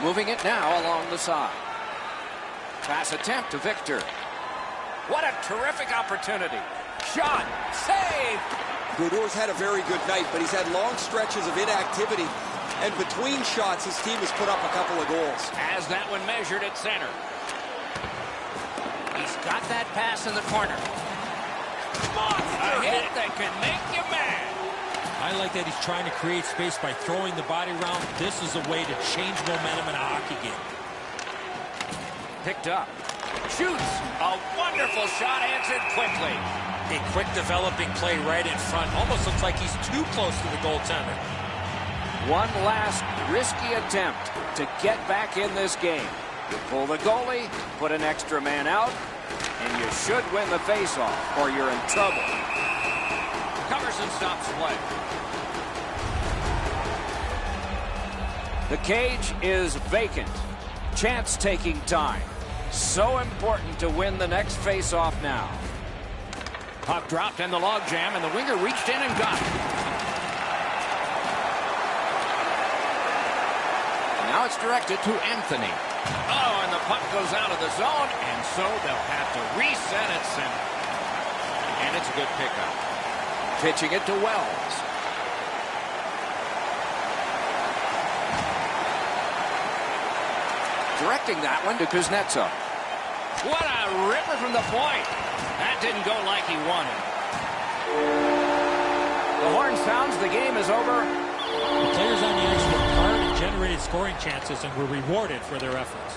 Moving it now along the side. Pass attempt to Victor. What a terrific opportunity. Shot. Save. Goudreau's had a very good night, but he's had long stretches of inactivity. And between shots, his team has put up a couple of goals. As that one measured at center. He's got that pass in the corner. A hit that can make you mad. I like that he's trying to create space by throwing the body around. This is a way to change momentum in a hockey game. Picked up. Shoots. A wonderful shot answered quickly. A quick developing play right in front. Almost looks like he's too close to the goaltender. One last risky attempt to get back in this game. You pull the goalie, put an extra man out, and you should win the faceoff or you're in trouble. Covers and stops play. The cage is vacant. Chance taking time. So important to win the next faceoff now. Puck dropped in the logjam, and the winger reached in and got it. Now it's directed to Anthony. Oh, and the puck goes out of the zone, and so they'll have to reset at center. And it's a good pickup. Pitching it to Wells. Directing that one to Kuznetsov. What a ripper from the point. That didn't go like he wanted. The horn sounds, the game is over. The players on the ice worked hard and generated scoring chances and were rewarded for their efforts.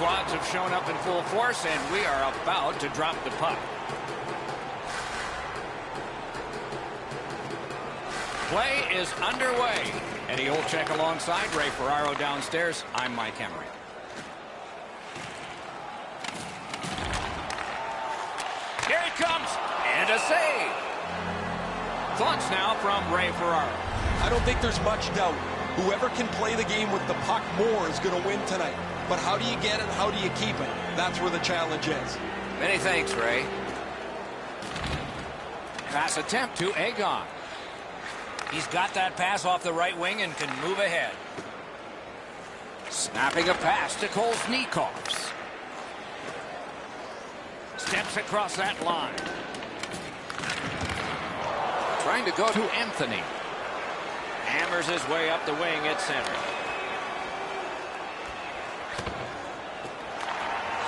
squads have shown up in full force, and we are about to drop the puck. Play is underway. Eddie Olczyk alongside Ray Ferraro downstairs. I'm Mike Emery. Here it comes, and a save. Thoughts now from Ray Ferraro. I don't think there's much doubt. Whoever can play the game with the puck more is going to win tonight. But how do you get it? How do you keep it? That's where the challenge is. Many thanks, Ray. Pass attempt to Agon. He's got that pass off the right wing and can move ahead. Snapping a pass to Kolesnikovs. Steps across that line. Trying to go to Anthony. Hammers his way up the wing at center.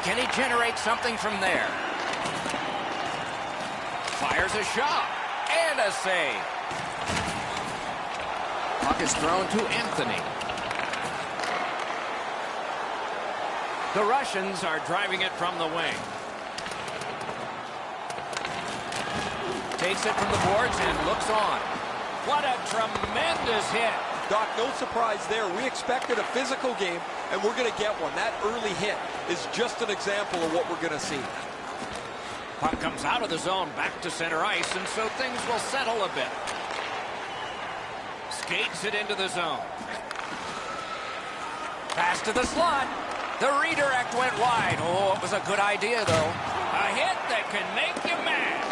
Can he generate something from there? Fires a shot. And a save. Puck is thrown to Anthony. The Russians are driving it from the wing. Takes it from the boards and looks on. What a tremendous hit. Doc, no surprise there. We expected a physical game, and we're going to get one. That early hit is just an example of what we're going to see. Puck comes out of the zone back to center ice, and so things will settle a bit. Skates it into the zone. Pass to the slot. The redirect went wide. Oh, it was a good idea, though. A hit that can make you mad.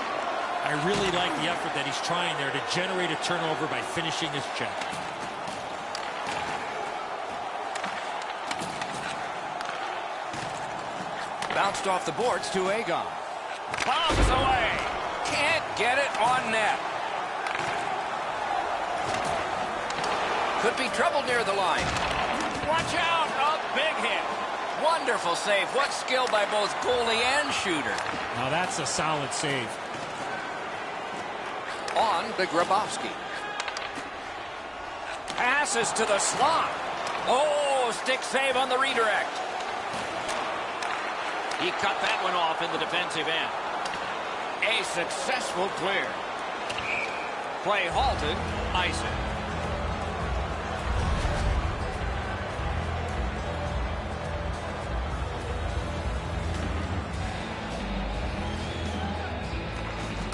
I really like the effort that he's trying there to generate a turnover by finishing his check. Bounced off the boards to Agon. Bombs away. Can't get it on net. Could be trouble near the line. Watch out. A big hit. Wonderful save. What skill by both goalie and shooter. Now that's a solid save. On to Grabowski. Passes to the slot. Oh, stick save on the redirect. He cut that one off in the defensive end. A successful clear. Play halted. Icing.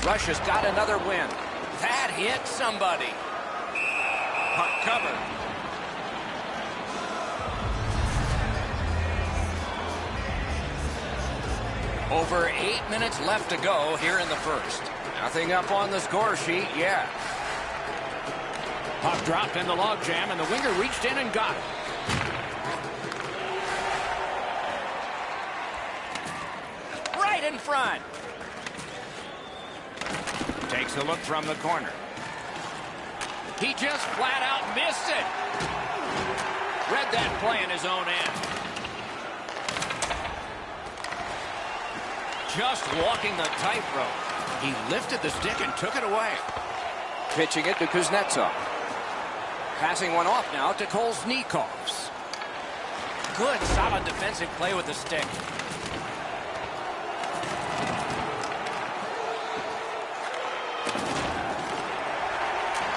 Russia's got another win. That hit somebody. Puck covered. Over 8 minutes left to go here in the first. Nothing up on the score sheet yet. Puck dropped in the logjam, and the winger reached in and got it. Right in front. Takes a look from the corner. He just flat out missed it. Read that play in his own end. Just walking the tightrope. He lifted the stick and took it away. Pitching it to Kuznetsov. Passing one off now to Kolesnikovs. Good, solid defensive play with the stick.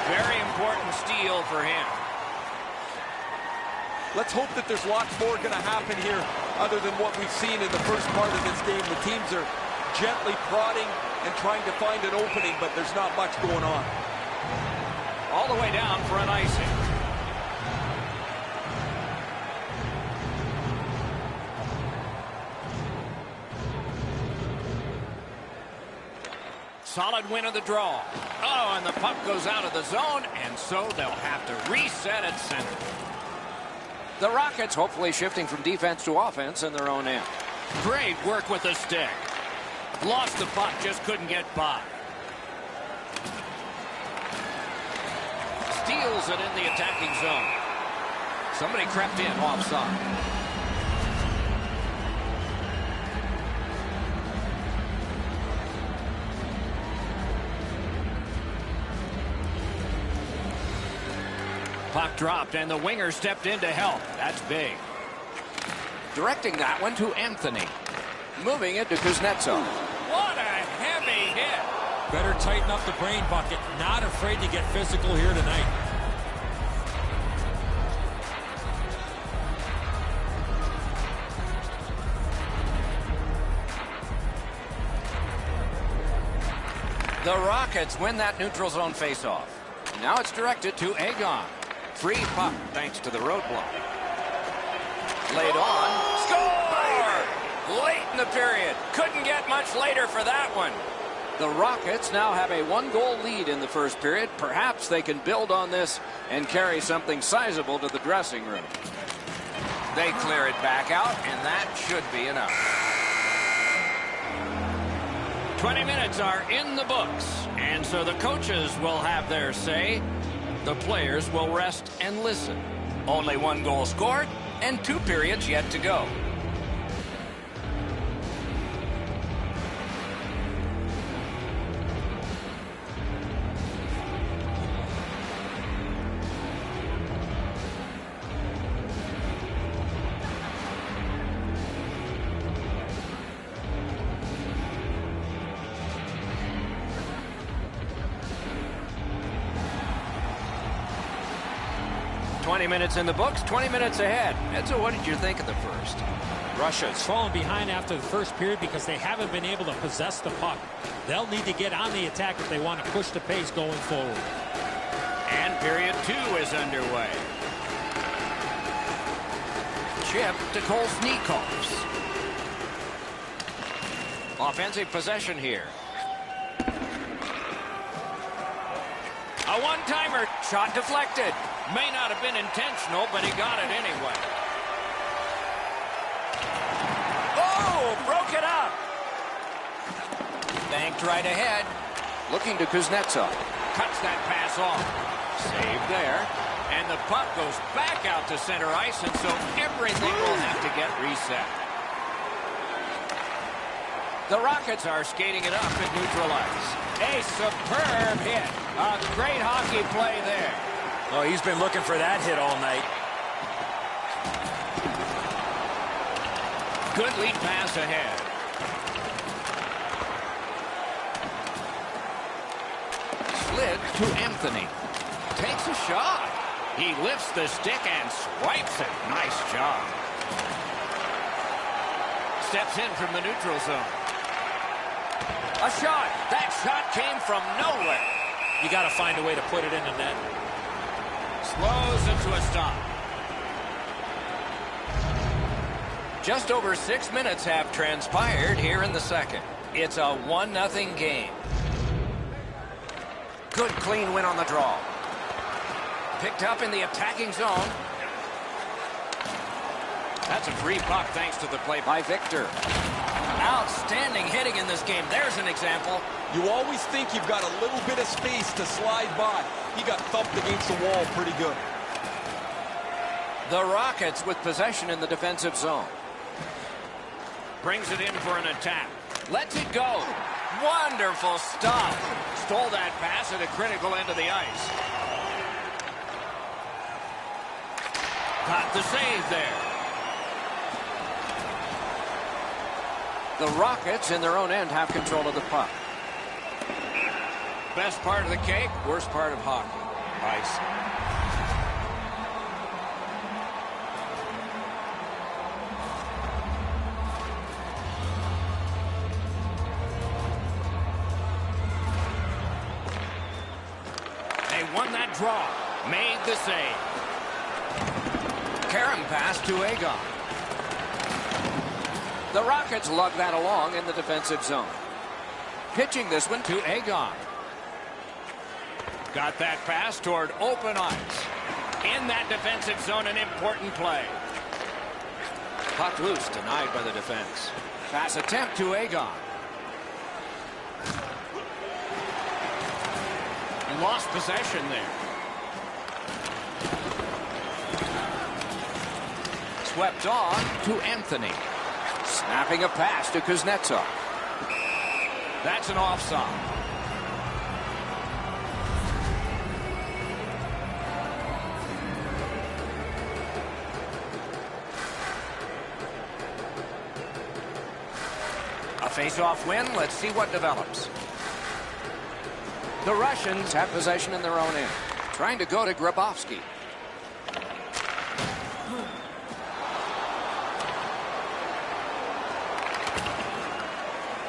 Very important steal for him. Let's hope that there's lots more going to happen here other than what we've seen in the first part of this game. The teams are gently prodding and trying to find an opening, but there's not much going on. All the way down for an icing. Solid win of the draw. Oh, and the puck goes out of the zone, and so they'll have to reset at center. The Rockets hopefully shifting from defense to offense in their own end. Great work with the stick. Lost the puck, just couldn't get by. Steals it in the attacking zone. Somebody crept in offside. Puck dropped, and the winger stepped in to help. That's big. Directing that one to Anthony. Moving it to Kuznetsov. What a heavy hit. Better tighten up the brain bucket. Not afraid to get physical here tonight. The Rockets win that neutral zone faceoff. Now it's directed to Agon. Free puck thanks to the roadblock. Laid on. Score! Late in the period. Couldn't get much later for that one. The Rockets now have a one-goal lead in the first period. Perhaps they can build on this and carry something sizable to the dressing room. They clear it back out, and that should be enough. 20 minutes are in the books, and so the coaches will have their say. The players will rest and listen. Only one goal scored, and 2 periods yet to go. Minutes in the books, 20 minutes ahead. Edzo, what did you think of the first? Russia's fallen behind after the first period because they haven't been able to possess the puck. They'll need to get on the attack if they want to push the pace going forward. And period 2 is underway. Chip to Kolsnikovs. Offensive possession here. A one-timer. Shot deflected. May not have been intentional, but he got it anyway. Oh, broke it up. Banked right ahead. Looking to Kuznetsov. Cuts that pass off. Saved there. And the puck goes back out to center ice, and so everything will have to get reset. The Rockets are skating it up at neutral ice. A superb hit. A great hockey play there. Oh, he's been looking for that hit all night. Good lead pass ahead. Slid to Anthony. Takes a shot. He lifts the stick and swipes it. Nice job. Steps in from the neutral zone. A shot. That shot came from nowhere. You got to find a way to put it in the net. Slows into a stop. Just over 6 minutes have transpired here in the second. It's a 1-0 game. Good clean win on the draw. Picked up in the attacking zone. That's a free puck thanks to the play by Victor. Outstanding hitting in this game. There's an example. You always think you've got a little bit of space to slide by. He got thumped against the wall pretty good. The Rockets with possession in the defensive zone. Brings it in for an attack. Lets it go. Wonderful stop. Stole that pass at a critical end of the ice. Got the save there. The Rockets in their own end have control of the puck. Best part of the cake, worst part of hockey. Ice. They won that draw. Made the save. Karam pass to Agon. The Rockets lug that along in the defensive zone. Pitching this one to Agon. Got that pass toward open ice. In that defensive zone, an important play. Puck loose, denied by the defense. Pass attempt to Agon. Lost possession there. Swept on to Anthony. Snapping a pass to Kuznetsov. That's an offside. face-off win. Let's see what develops. The Russians have possession in their own end. Trying to go to Grabowski.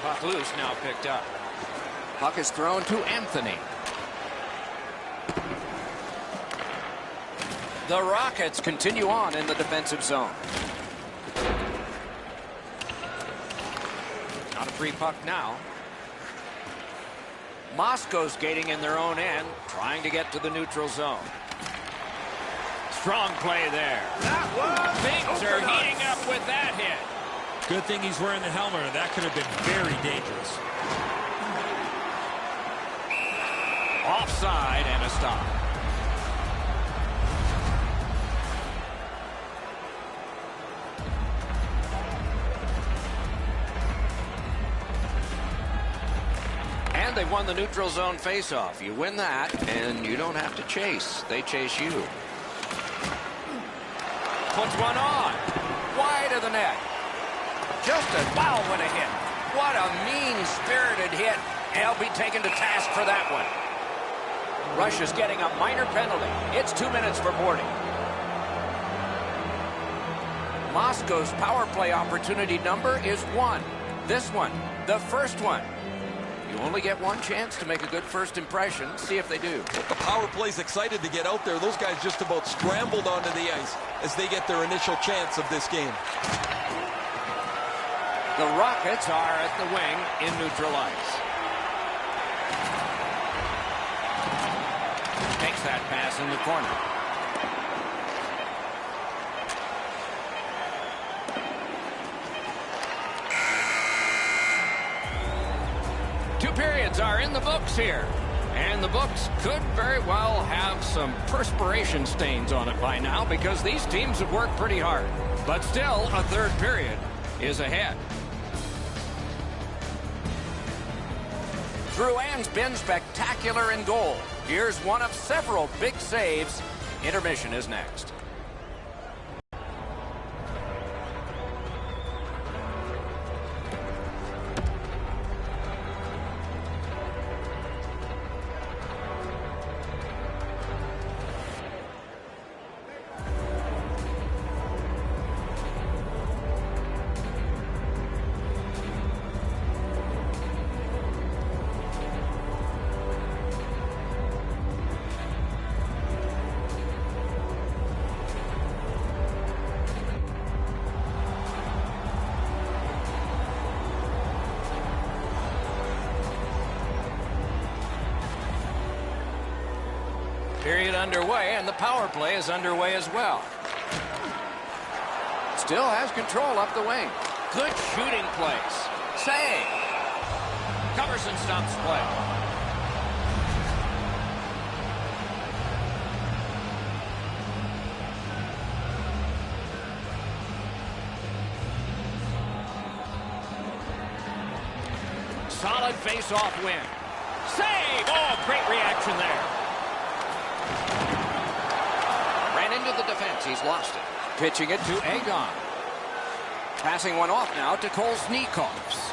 Puck loose, now picked up. Puck is thrown to Anthony. The Rockets continue on in the defensive zone. Not a free puck now. Moscow's skating in their own end, trying to get to the neutral zone. Strong play there. Things are heating up with that hit. Good thing he's wearing the helmet, or that could have been very dangerous. Offside and a stop. And they won the neutral zone faceoff. You win that, and you don't have to chase. They chase you. Puts one on. Wide of the net. Just a wow, what a hit. What a mean-spirited hit. They'll be taken to task for that one. Russia's getting a minor penalty. It's 2 minutes for boarding. Moscow's power play opportunity number is 1. This one, the first one. You only get one chance to make a good first impression. See if they do. The power play's excited to get out there. Those guys just about scrambled onto the ice as they get their initial chance of this game. The Rockets are at the wing in neutral ice. Takes that pass in the corner. Two periods are in the books here. And the books could very well have some perspiration stains on it by now because these teams have worked pretty hard. But still, a third period is ahead. Drouin's been spectacular in goal. Here's one of several big saves. Intermission is next. Period underway, and the power play is underway as well. Still has control up the wing. Good shooting place. Save. Covers and stops play. Solid face-off win. Save! Oh, great reaction there. Ran into the defense. He's lost it. Pitching it to Agon. Passing one off now to Kolesnikovs.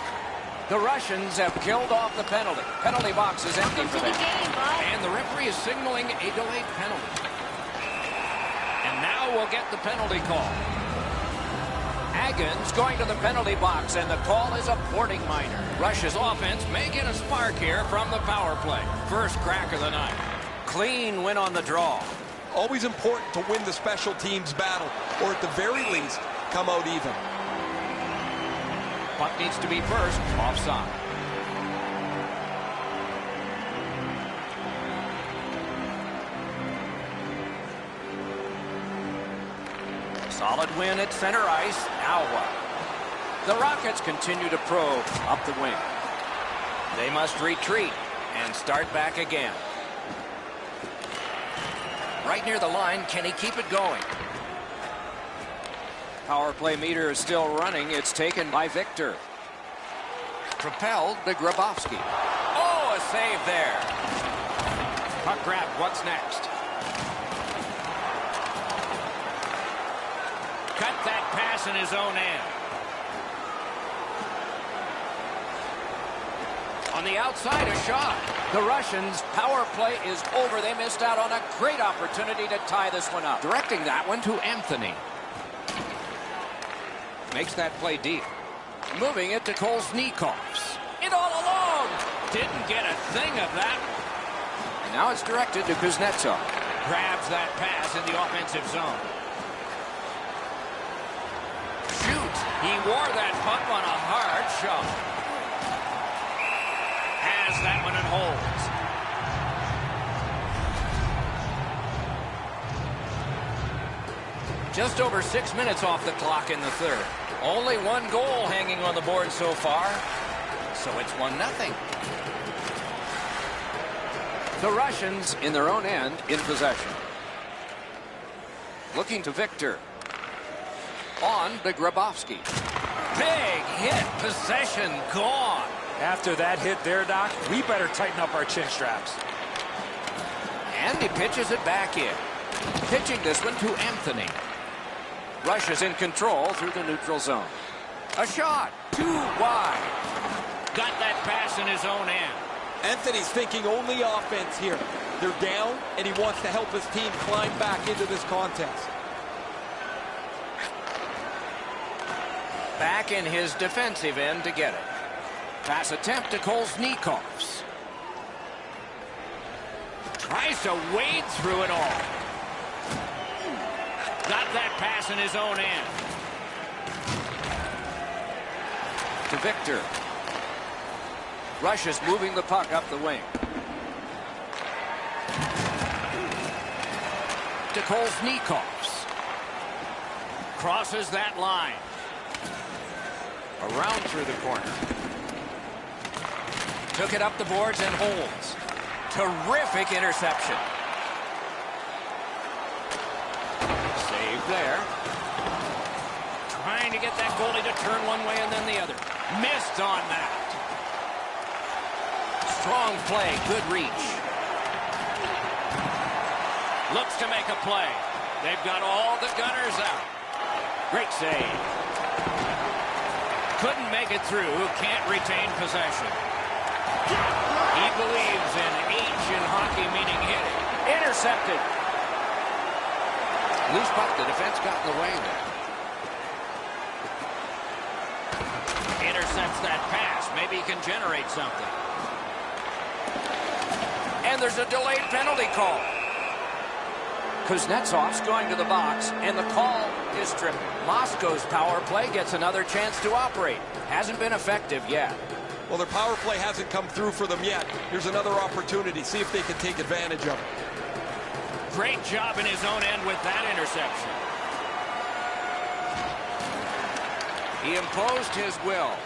The Russians have killed off the penalty. Penalty box is empty for them. And the referee is signaling a delayed penalty. And now we'll get the penalty call. Agon's going to the penalty box, and the call is a boarding minor. Russia's offense may get a spark here from the power play. First crack of the night. Clean win on the draw. Always important to win the special teams battle, or at the very least, come out even. Puck needs to be first. Offside. Solid win at center ice. Now what? The Rockets continue to probe up the wing. They must retreat and start back again. Right near the line, can he keep it going? Power play meter is still running. It's taken by Victor. Propelled to Grabowski. Oh, a save there. Puck grab. What's next? Cut that pass in his own end. On the outside, a shot. The Russians' power play is over. They missed out on a great opportunity to tie this one up. Directing that one to Anthony. Makes that play deep. Moving it to Kolesnikovs. It all alone. Didn't get a thing of that. And now it's directed to Kuznetsov. Grabs that pass in the offensive zone. Shoots. He wore that puck on a hard shot. Has that one and holds. Just over 6 minutes off the clock in the third. Only one goal hanging on the board so far. So it's 1-0. The Russians in their own end in possession. Looking to Victor. On to Grabowski. Big hit. Possession gone. After that hit there, Doc, we better tighten up our chin straps. And he pitches it back in. Pitching this one to Anthony. Russia's in control through the neutral zone. A shot. Too wide. Got that pass in his own end. Anthony's thinking only offense here. They're down, and he wants to help his team climb back into this contest. Back in his defensive end to get it. Pass attempt to Kolesnikovs. Tries to wade through it all. Got that pass in his own end. To Victor. Russia's moving the puck up the wing. To Kolesnikovs. Crosses that line. Around through the corner. Took it up the boards and holds. Terrific interception. Save there. Trying to get that goalie to turn one way and then the other. Missed on that. Strong play, good reach. Looks to make a play. They've got all the gunners out. Great save. Couldn't make it through, can't retain possession. He believes in H in hockey, meaning hitting. Intercepted. Loose puck, the defense got in the way there. Intercepts that pass. Maybe he can generate something. And there's a delayed penalty call. Kuznetsov's going to the box, and the call is tripping. Moscow's power play gets another chance to operate. Hasn't been effective yet. Well, their power play hasn't come through for them yet. Here's another opportunity. See if they can take advantage of it. Great job in his own end with that interception. He imposed his will.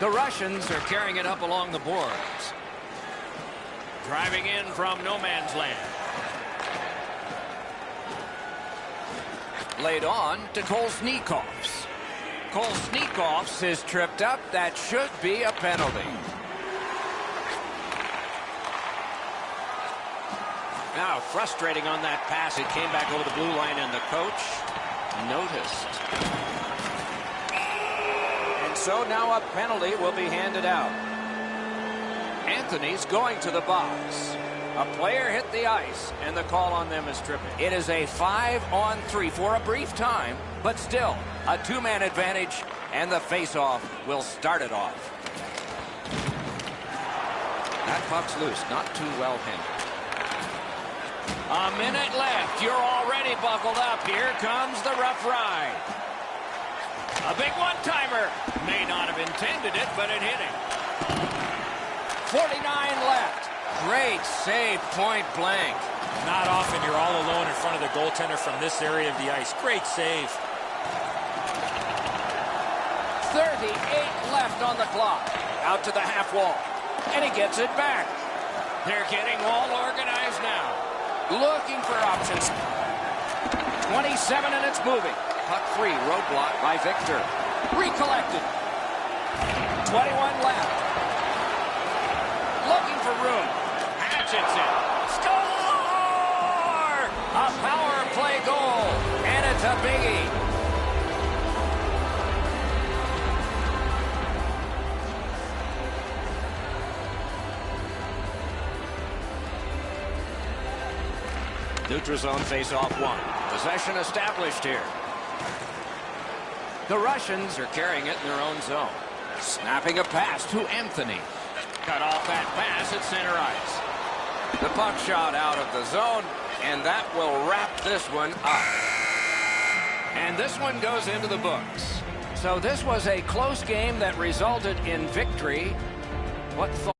The Russians are carrying it up along the boards. Driving in from no man's land. Laid on to Kolesnikovs. Kolesnikovs is tripped up. That should be a penalty. Now frustrating on that pass. It came back over the blue line and the coach noticed. And so now a penalty will be handed out. Anthony's going to the box. A player hit the ice, and the call on them is tripping. It is a 5-on-3 for a brief time, but still a two-man advantage, and the face-off will start it off. That puck's loose, not too well handled. A minute left. You're already buckled up. Here comes the rough ride. A big one-timer. May not have intended it, but it hit him. 49 left. Great save, point blank. Not often you're all alone in front of the goaltender from this area of the ice. Great save. 38 left on the clock. Out to the half wall. And he gets it back. They're getting all organized now. Looking for options. 27 and it's moving. Puck free, roadblock by Victor. Recollected. 21 left. Looking for room. Hatchets it. Score! A power play goal. And it's a biggie. Neutral zone face-off one. Possession established here. The Russians are carrying it in their own zone. Snapping a pass to Anthony. Cut off that pass at center ice. The puck shot out of the zone, and that will wrap this one up. And this one goes into the books. So this was a close game that resulted in victory. What thought?